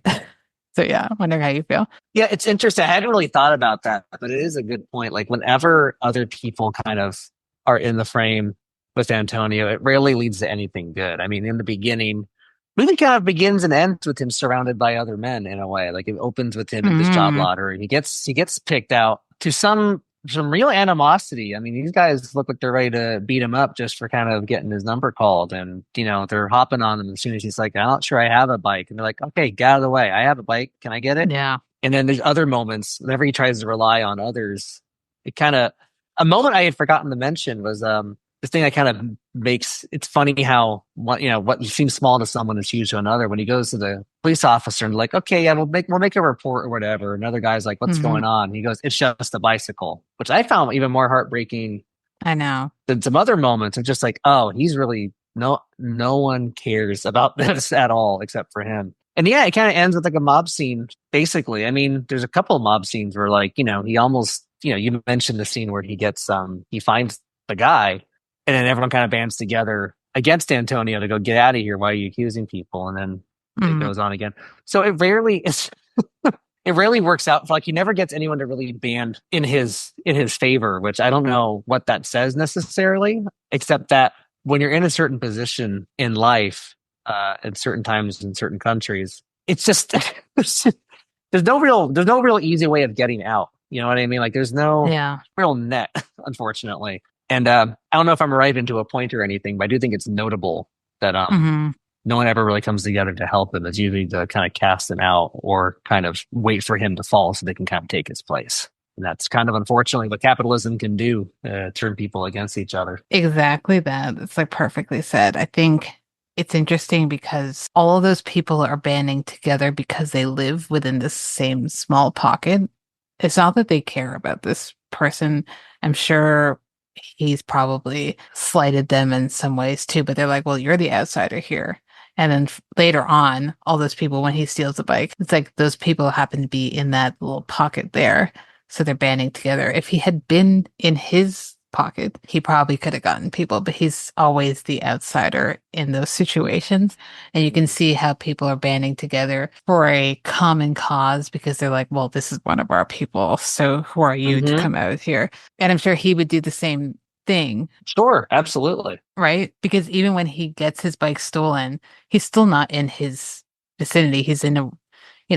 So yeah, I'm wondering how you feel. Yeah, it's interesting. I hadn't really thought about that, but it is a good point. Like whenever other people kind of are in the frame with Antonio, it rarely leads to anything good. I mean, in the beginning, really kind of begins and ends with him surrounded by other men in a way. Like it opens with him at this job Mm, lottery. He gets picked out to some real animosity. I mean, these guys look like they're ready to beat him up just for kind of getting his number called. And, they're hopping on him as soon as he's like, I'm not sure I have a bike. And they're like, okay, get out of the way. I have a bike. Can I get it? yeah. And then there's other moments whenever he tries to rely on others. It kind of a moment I had forgotten to mention was this thing that kind of makes it's funny how what seems small to someone is huge to another. When he goes to the police officer and like, okay, yeah, we'll make a report or whatever. Another guy's like, what's Hmm. going on? He goes, it's just a bicycle, which I found even more heartbreaking I know. than some other moments of just like, oh, he's really no one cares about this at all except for him. And yeah, it kind of ends with like a mob scene, basically. I mean, there's a couple of mob scenes where like, he almost, you mentioned the scene where he finds the guy and then everyone kind of bands together against Antonio to go get out of here. Why are you accusing people? And then it Hmm. goes on again. So it rarely works out. Like he never gets anyone to really band in his favor, which I don't know what that says necessarily, except that when you're in a certain position in life, at certain times in certain countries, it's just there's no real easy way of getting out. You know what I mean? Like there's no Yeah. real net, unfortunately. And I don't know if I'm right into a point or anything, but I do think it's notable that Hmm. no one ever really comes together to help him. It's usually to kind of cast him out or kind of wait for him to fall so they can kind of take his place. And that's kind of unfortunately what capitalism can do, turn people against each other. Exactly that. It's like perfectly said. I think it's interesting because all of those people are banding together because they live within this same small pocket. It's not that they care about this person. I'm sure he's probably slighted them in some ways too, but they're like, well, you're the outsider here. And then later on, all those people, when he steals the bike, it's like those people happen to be in that little pocket there. So they're banding together. If he had been in his pocket, he probably could have gotten people, but he's always the outsider in those situations. And you can see how people are banding together for a common cause because they're like, well, this is one of our people. So who are you to Hmm. come out here? And I'm sure he would do the same thing, Sure, absolutely. right? Because even when he gets his bike stolen, he's still not in his vicinity. He's in a,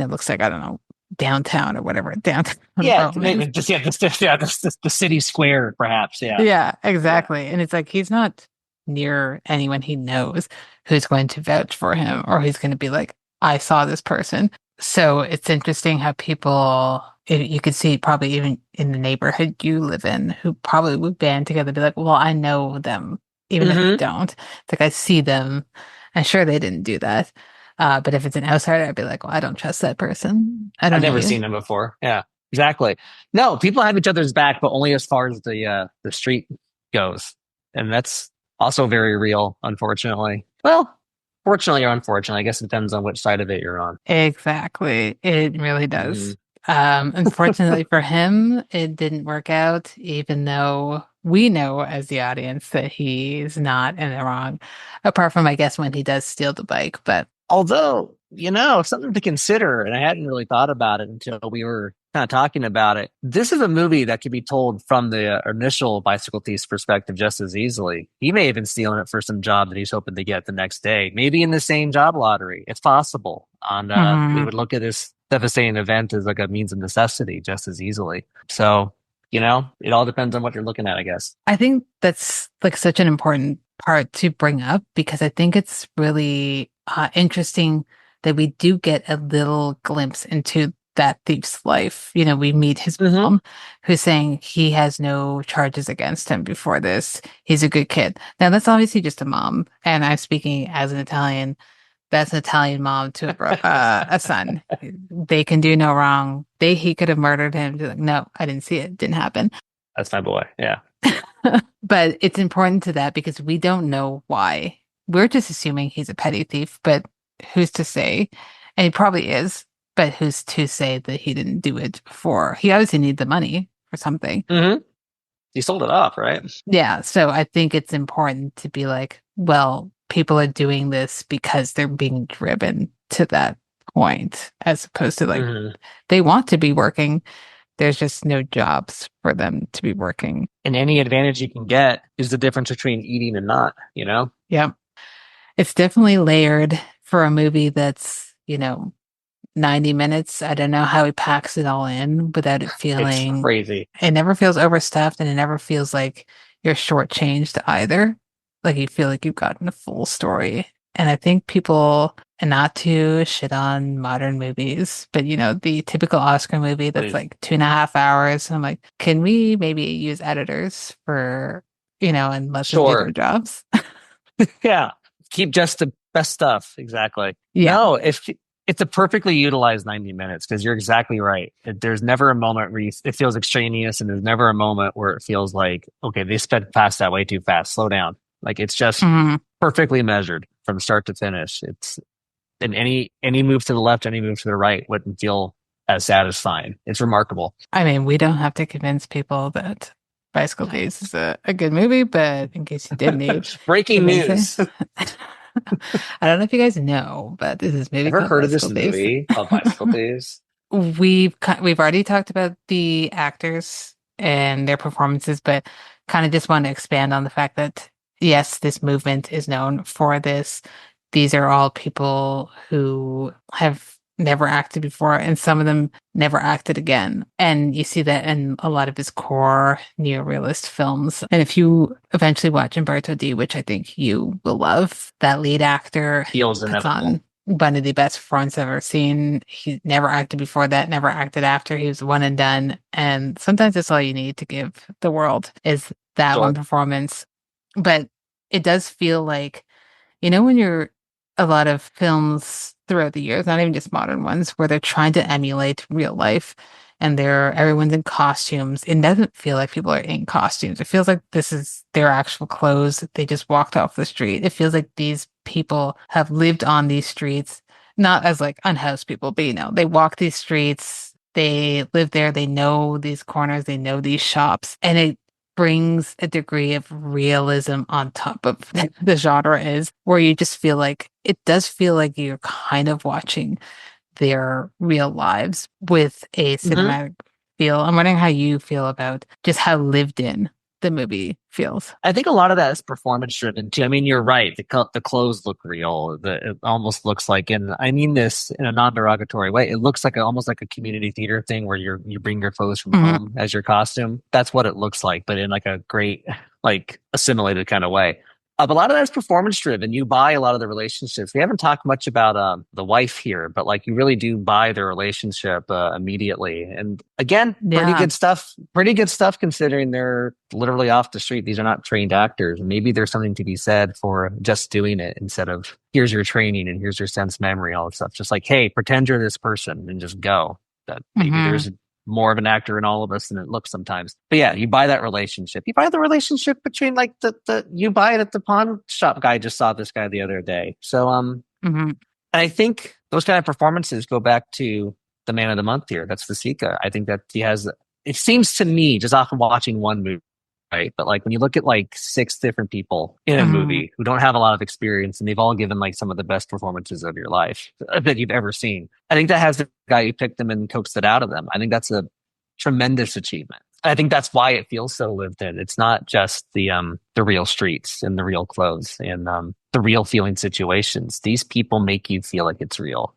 looks like, I don't know, downtown or whatever, downtown Yeah, Roman. just the city square, perhaps. Yeah, Yeah, yeah. exactly. And it's like he's not near anyone he knows who's going to vouch for him or who's going to be like, I saw this person. So it's interesting how people, you could see probably even in the neighborhood you live in, who probably would band together, be like, well, I know them, even if you Hmm. don't. It's like I see them. I'm sure they didn't do that. But if it's an outsider, I'd be like, well, I don't trust that person. I I've don't know never you. seen him before. Yeah, exactly. No, people have each other's back, but only as far as the street goes, and that's also very real, unfortunately. Well, fortunately or unfortunately, I guess it depends on which side of it you're on. Exactly. It really Hmm. does. Unfortunately for him, it didn't work out, even though we know as the audience that he's not in the wrong, apart from, I guess, when he does steal the bike. But Although, something to consider, and I hadn't really thought about it until we were kind of talking about it. This is a movie that could be told from the initial bicycle thief's perspective just as easily. He may have been stealing it for some job that he's hoping to get the next day, maybe in the same job lottery. It's possible. And we mhm. would look at this devastating event as like a means of necessity just as easily. So, it all depends on what you're looking at, I guess. I think that's like such an important part to bring up because I think it's really interesting that we do get a little glimpse into that thief's life. We meet his Hmm. mom who's saying he has no charges against him before this. He's a good kid. Now, that's obviously just a mom, and I'm speaking as an Italian. That's an Italian mom to a son. They can do no wrong. He could have murdered him. Like, no, I didn't see it. Didn't happen. That's my boy. Yeah. But it's important to that because we don't know why. We're just assuming he's a petty thief, but who's to say? And he probably is, but who's to say that he didn't do it for? He obviously needed the money for something. Hmm. He sold it off, right? Yeah, so I think it's important to be like, well, people are doing this because they're being driven to that point, as opposed to like Hmm. they want to be working. There's just no jobs for them to be working. And any advantage you can get is the difference between eating and not, you know? Yeah. It's definitely layered for a movie that's, 90 minutes. I don't know how he packs it all in without it It's feeling, crazy. it never feels overstuffed and it never feels like you're shortchanged either. Like you feel like you've gotten a full story. And I think people, and not to shit on modern movies, but the typical Oscar movie that's Please. like 2.5 hours. And I'm like, can we maybe use editors for, and let them do their Sure. jobs? Yeah. Keep just the best stuff. Exactly. Yeah. No, if it's a perfectly utilized 90 minutes because you're exactly right. There's never a moment where it feels extraneous, and there's never a moment where it feels like, okay, they sped past that way too fast. Slow down. Like it's just Mhm. perfectly measured from start to finish. It's and any move to the left, any move to the right wouldn't feel as satisfying. It's remarkable. I mean, we don't have to convince people that Bicycle Thieves is a good movie, but in case you did need Breaking convincing, news. I don't know if you guys know, but this is a movie Ever called heard of this Bicycle Thieves. movie called Bicycle Thieves? We've already talked about the actors and their performances, but kind of just want to expand on the fact that yes, this movement is known for this. These are all people who have never acted before, and some of them never acted again. And you see that in a lot of his core neo-realist films. And if you eventually watch Umberto D, which I think you will love, that lead actor Feels puts inevitable. on one of the best performances I've ever seen. He never acted before that, never acted after. He was one and done. And sometimes that's all you need to give the world is that one Sure. performance. But it does feel like, when you're a lot of films throughout the years, not even just modern ones, where they're trying to emulate real life and everyone's in costumes. It doesn't feel like people are in costumes. It feels like this is their actual clothes. They just walked off the street. It feels like these people have lived on these streets, not as like unhoused people, but they walk these streets, they live there, they know these corners, they know these shops, and it brings a degree of realism on top of the genre is where you just feel like it does feel like you're kind of watching their real lives with a Mhm. cinematic feel. I'm wondering how you feel about just how lived in the movie feels. I think a lot of that is performance driven too. I mean, you're right. The clothes look real. It almost looks like, and I mean this in a non-derogatory way. It looks like almost like a community theater thing where you bring your clothes from Mhm. home as your costume. That's what it looks like, but in like a great, like assimilated kind of way. But a lot of that is performance driven. You buy a lot of the relationships. We haven't talked much about the wife here, but like you really do buy the relationship immediately. And again, pretty Yeah. good stuff. Pretty good stuff considering they're literally off the street. These are not trained actors. Maybe there's something to be said for just doing it instead of here's your training and here's your sense memory, all that stuff. Just like, hey, pretend you're this person and just go. That maybe Hmm. there's more of an actor in all of us than it looks sometimes. But yeah, you buy that relationship. You buy the relationship between like the you buy it at the pawn shop guy just saw this guy the other day. So Hmm. and I think those kind of performances go back to the man of the month here. That's De Sica. I think that he has it seems to me just off of watching one movie, right? But like when you look at like six different people in a Hmm. movie who don't have a lot of experience and they've all given like some of the best performances of your life that you've ever seen. I think that has the guy who picked them and coaxed it out of them. I think that's a tremendous achievement. I think that's why it feels so lived in. It's not just the real streets and the real clothes and the real feeling situations. These people make you feel like it's real.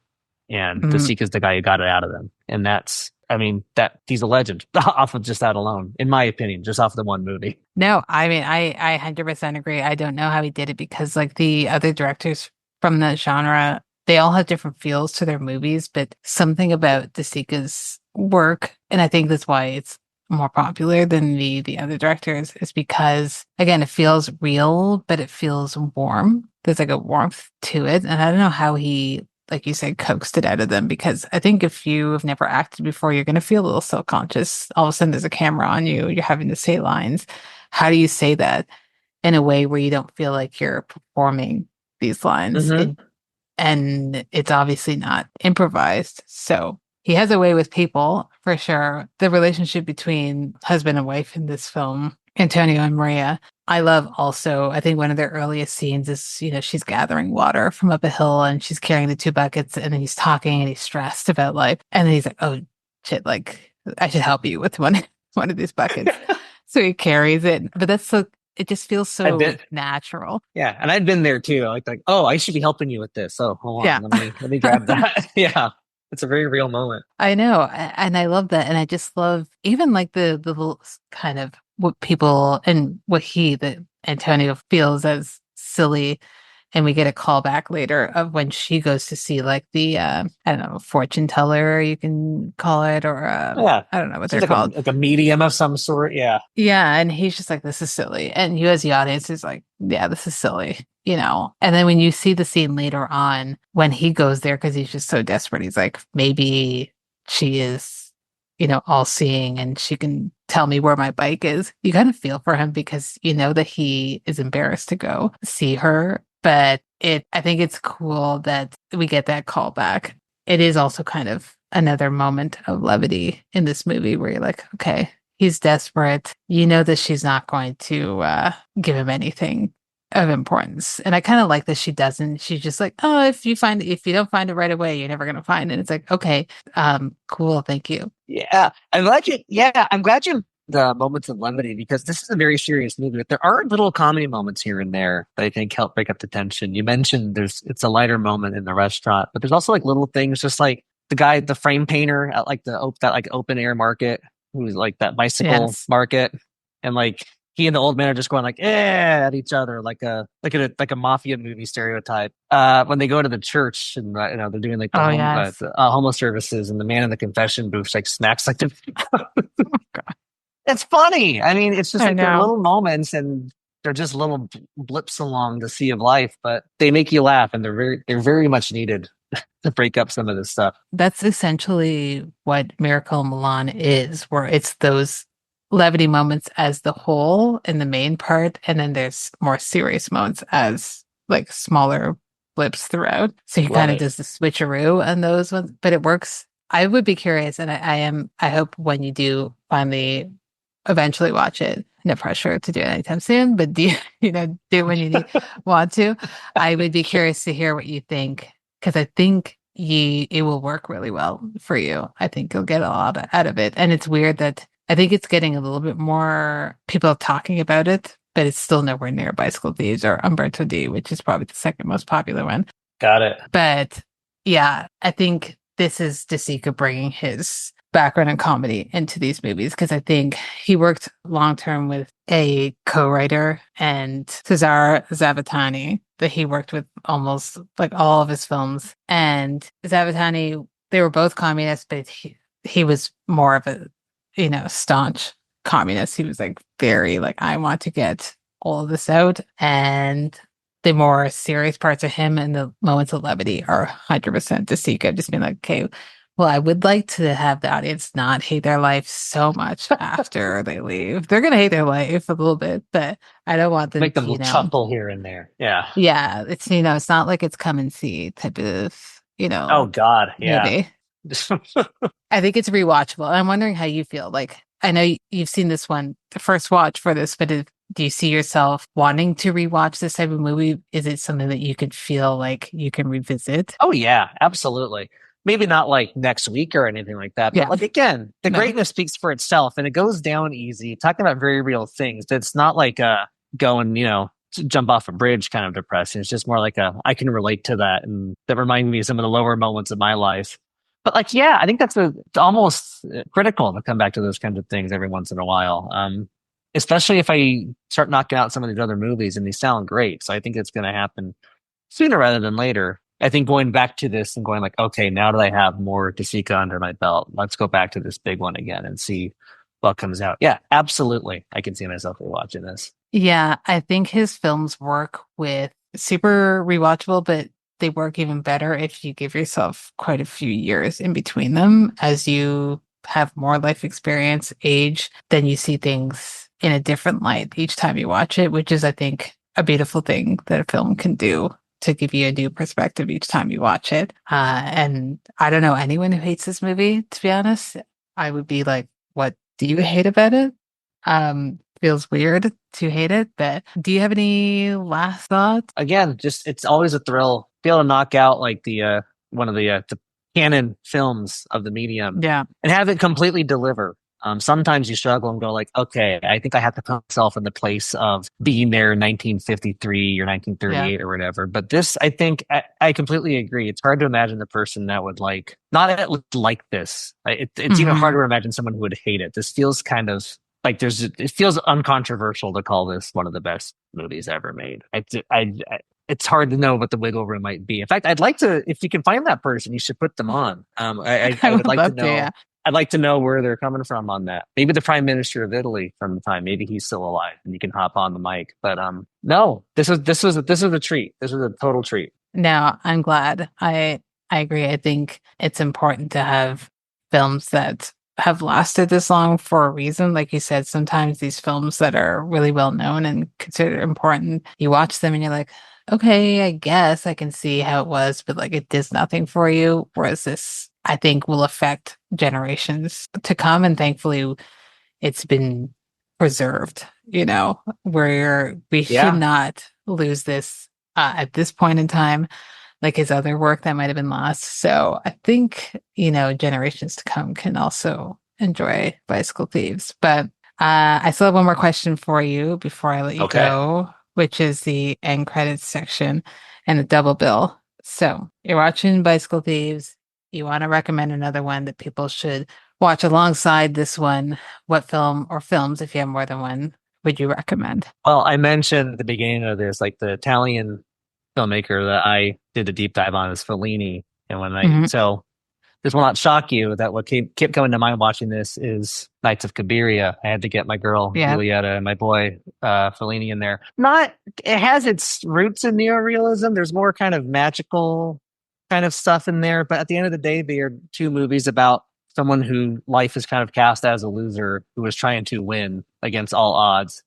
And De Hmm. Sica is the guy who got it out of them. And that's I mean, that he's a legend off of just that alone, in my opinion, just off of the one movie. No, I mean, I 100% agree. I don't know how he did it because like the other directors from the genre, they all have different feels to their movies, but something about De Sica's work, and I think that's why it's more popular than the other directors, is because again, it feels real, but it feels warm. There's like a warmth to it, and I don't know how he like you said, coaxed it out of them. Because I think if you have never acted before, you're going to feel a little self-conscious. All of a sudden, there's a camera on you. You're having to say lines. How do you say that in a way where you don't feel like you're performing these lines? Hmm. And it's obviously not improvised. So he has a way with people for sure. The relationship between husband and wife in this film, Antonio and Maria, I love also. I think one of their earliest scenes is, she's gathering water from up a hill and she's carrying the two buckets and then he's talking and he's stressed about life. And then he's like, oh shit, like I should help you with one of these buckets. So he carries it. But it just feels I've so been, natural. yeah, and I'd been there too. Oh, I should be helping you with this. Oh, hold on, Yeah. let me grab that. Yeah, it's a very real moment. I know, and I love that, and I just love even like the little kind of what people and what that Antonio feels as silly, and we get a call back later of when she goes to see like the I don't know, fortune teller you can call it, or Yeah, I don't know what she's they're called. like a medium of some sort. Yeah, Yeah, and he's just like, this is silly. And you as the audience is like, yeah, this is silly. And then when you see the scene later on, when he goes there because he's just so desperate, he's like, maybe she is, all seeing and she can tell me where my bike is. You kind of feel for him because you know that he is embarrassed to go see her. But I think it's cool that we get that call back. It is also kind of another moment of levity in this movie where you're like, okay, he's desperate. You know that she's not going to give him anything of importance. And I kind of like that she doesn't. She's just like, oh, if you don't find it right away, you're never gonna find it. And it's like, okay, cool, thank you. yeah. I'm glad you. Yeah, I'm glad you. The moments of levity because this is a very serious movie. But there are little comedy moments here and there that I think help break up the tension. You mentioned it's a lighter moment in the restaurant, but there's also like little things, just like the frame painter at like that like open air market, who's like that bicycle Yes. market, and like he and the old man are just going like at each other like a mafia movie stereotype. When they go to the church and they're doing like Oh yes. the homeless services, and the man in the confession booth like smacks like the it's funny. I mean, it's just I like they're know. little moments and they're just little blips along the sea of life, but they make you laugh and they're very much needed to break up some of this stuff. That's essentially what Miracle in Milan is, where it's those levity moments as the whole in the main part, and then there's more serious moments as like smaller blips throughout. So he Love kind of it. does the switcheroo on those ones, but it works. I would be curious, and I hope when you do finally eventually watch it, no pressure to do it anytime soon, but do do it when you want to. I would be curious to hear what you think because I think it will work really well for you. I think you'll get a lot out of it. And it's weird that I think it's getting a little bit more people talking about it, but it's still nowhere near Bicycle Thieves or Umberto D, which is probably the second most popular one. Got it. But yeah, I think this is De Sica bringing his background in comedy into these movies because I think he worked long term with a co-writer and Cesar Zavattani that he worked with almost like all of his films. And Zavattani, they were both communists, but he was more of a, staunch communist. He was like very like, I want to get all of this out. And the more serious parts of him and the moments of levity are 100% De Sica, just being like, okay, well, I would like to have the audience not hate their life so much after they leave. They're going to hate their life a little bit, but I don't want them Make to, them chuckle here and there. Yeah. yeah, it's not like it's come and see type of, Oh God. Yeah. movie. I think it's rewatchable. And I'm wondering how you feel. Like, I know you've seen this one, the first watch for this, but do you see yourself wanting to rewatch this type of movie? Is it something that you could feel like you can revisit? Oh yeah, absolutely. Maybe not like next week or anything like that, but Yeah. like again, the No. greatness speaks for itself and it goes down easy. Talking about very real things. It's not like going, to jump off a bridge kind of depressing. It's just more like I can relate to that and that remind me of some of the lower moments of my life. But like, yeah, I think it's almost critical to come back to those kinds of things every once in a while. Especially if I start knocking out some of these other movies and they sound great. So I think it's going to happen sooner rather than later. I think going back to this and going like, okay, now that I have more De Sica under my belt, let's go back to this big one again and see what comes out. Yeah, absolutely. I can see myself rewatching this. Yeah, I think his films work with super rewatchable, but they work even better if you give yourself quite a few years in between them as you have more life experience, age, then you see things in a different light each time you watch it, which is, I think, a beautiful thing that a film can do to give you a new perspective each time you watch it. And I don't know anyone who hates this movie, to be honest. I would be like, what do you hate about it? Feels weird to hate it, but do you have any last thoughts? Again, just it's always a thrill. Be able to knock out like the one of the canon films of the medium Yeah, and have it completely deliver. Sometimes you struggle and go like, okay, I think I have to put myself in the place of being there in 1953 or yeah. 1938 or whatever. But this, I think, I completely agree. It's hard to imagine the person that would like not at least like this. It's even Hmm. harder to imagine someone who would hate it. This feels kind of like it feels uncontroversial to call this one of the best movies ever made. It's hard to know what the wiggle room might be. In fact, I'd like to, if you can find that person, you should put them on. I I would would like to love to, yeah. know. I'd like to know where they're coming from on that. Maybe the Prime Minister of Italy from the time. Maybe he's still alive and you can hop on the mic. But no, this was a treat. This was a total treat. No, I'm glad. I agree. I think it's important to have films that have lasted this long for a reason. Like you said, sometimes these films that are really well known and considered important, you watch them and you're like, okay, I guess I can see how it was, but like it does nothing for you. Whereas this, I think, will affect generations to come. And thankfully, it's been preserved, where we should Yeah. not lose this at this point in time, like his other work that might have been lost. So I think, generations to come can also enjoy Bicycle Thieves. But I still have one more question for you before I let you Okay. go, which is the end credits section and the double bill. So you're watching Bicycle Thieves. You want to recommend another one that people should watch alongside this one. What film or films, if you have more than one, would you recommend? Well, I mentioned at the beginning of this, like the Italian filmmaker that I did a deep dive on is Fellini. And Hmm. so this will not shock you that what kept coming to mind watching this is Knights of Cabiria. I had to get my girl Yeah. Julieta and my boy Fellini in there. Not it has its roots in neo-realism. There's more kind of magical kind of stuff in there, but at the end of the day, they are two movies about someone who life is kind of cast as a loser who is trying to win against all odds.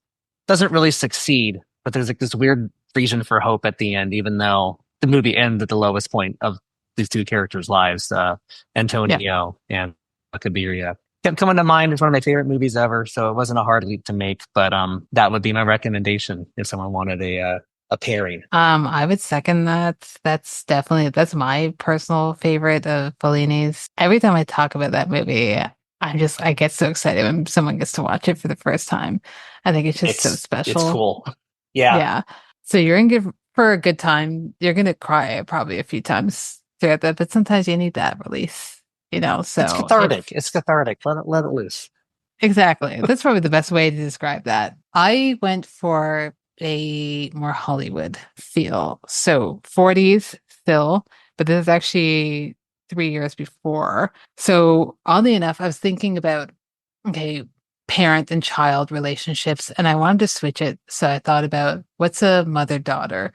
Doesn't really succeed, but there's like this weird reason for hope at the end, even though the movie ends at the lowest point of these two characters' lives, Yeah. Antonio and Cabiria. Kept coming to mind. It's one of my favorite movies ever, so it wasn't a hard leap to make. But that would be my recommendation if someone wanted a pairing. I would second that. That's my personal favorite of Fellini's. Every time I talk about that movie, I get so excited when someone gets to watch it for the first time. I think it's just so It's special. cool. Yeah, Yeah. So you're in good for a good time. You're gonna cry probably a few times throughout that, but sometimes you need that release, it's So cathartic. if It's cathartic. Let it loose. exactly. That's probably the best way to describe that. I went for a more Hollywood feel. So 40s still, but this is actually 3 years before. So oddly enough, I was thinking about, okay, parent and child relationships, and I wanted to switch it. So I thought about what's a mother-daughter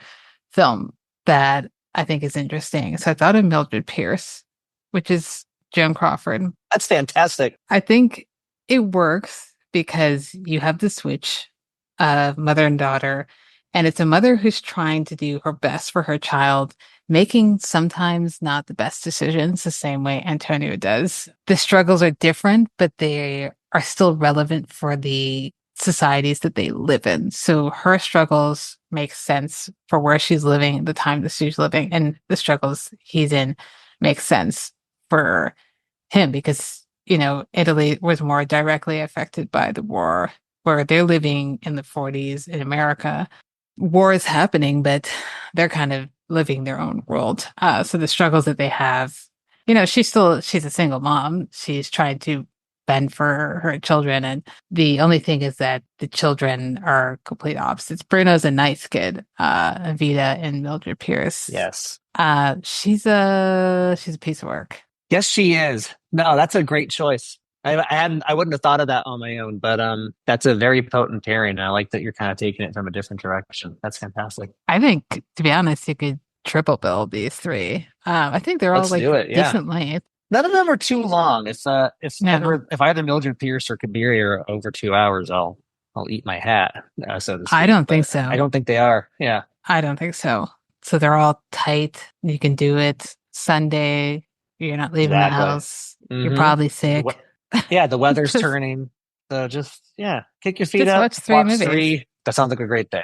film that I think is interesting. So I thought of Mildred Pierce, which is Joan Crawford. That's fantastic. I think it works because you have the switch of mother and daughter, and it's a mother who's trying to do her best for her child, making sometimes not the best decisions the same way Antonio does. The struggles are different, but they are still relevant for the societies that they live in. So her struggles make sense for where she's living, the time that she's living, and the struggles he's in make sense for him because, Italy was more directly affected by the war, where they're living in the 40s in America. War is happening, but they're kind of living their own world. So the struggles that they have, she's a single mom. She's trying to fend for her children. And the only thing is that the children are complete opposites. Bruno's a nice kid, Vita and Mildred Pierce. Yes. She's a piece of work. Yes, she is. No, that's a great choice. I wouldn't have thought of that on my own, but that's a very potent pairing. I like that you're kind of taking it from a different direction. That's fantastic. I think, to be honest, you could triple bill these three. I think they're all Let's like do it. Yeah. decent length. None of them are too long. No, If either Mildred Pierce or Kabiri are over 2 hours, I'll eat my hat, so to I speak. don't think But I so. don't think they are. Yeah, I don't think so. So they're all tight. You can do it Sunday. You're not leaving the exactly. house. You're Hmm. probably sick. Yeah, the weather's Just turning. So just, yeah, kick your feet just up, watch three watch movies. three. That sounds like a great day.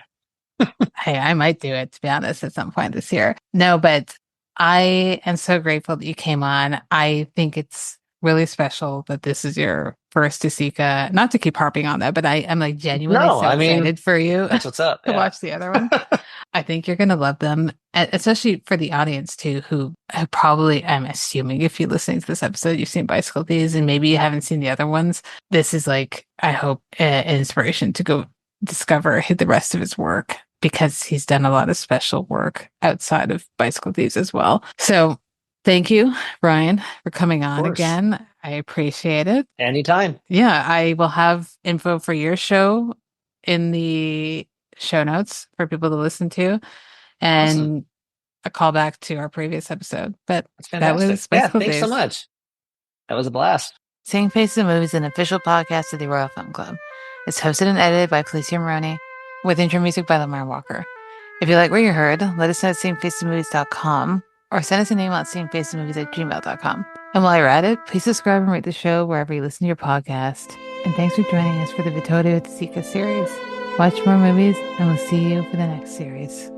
Hey, I might do it to be honest at some point this year. No, but I am so grateful that you came on. I think it's really special that this is your first De Sica. Not to keep harping on that, but I am like genuinely No, so I mean, excited for you that's what's up. to Yeah. watch the other ones. I think you're going to love them, especially for the audience too, who probably, I'm assuming if you're listening to this episode, you've seen Bicycle Thieves and maybe you haven't seen the other ones. This is like, I hope, an inspiration to go discover the rest of his work because he's done a lot of special work outside of Bicycle Thieves as well. So thank you, Ryan, for coming Of on course. again. I appreciate it. Anytime. Yeah, I will have info for your show in the show notes for people to listen to Awesome. and a callback to our previous episode. But That's that fantastic. was Yeah. Bicycle Thanks so Days. much. That was a blast. Seeing Faces in Movies is an official podcast of the Royal Film Club. It's hosted and edited by Felicia with intro music by Lamar Walker. If you like what you heard, let us know at seeingfacesmovies.com or send us an email at seeingfacesmovies@gmail.com. And while you're at it, please subscribe and rate the show wherever you listen to your podcast. And thanks for joining us for the Vittorio De Sica series. Watch more movies, and we'll see you for the next series.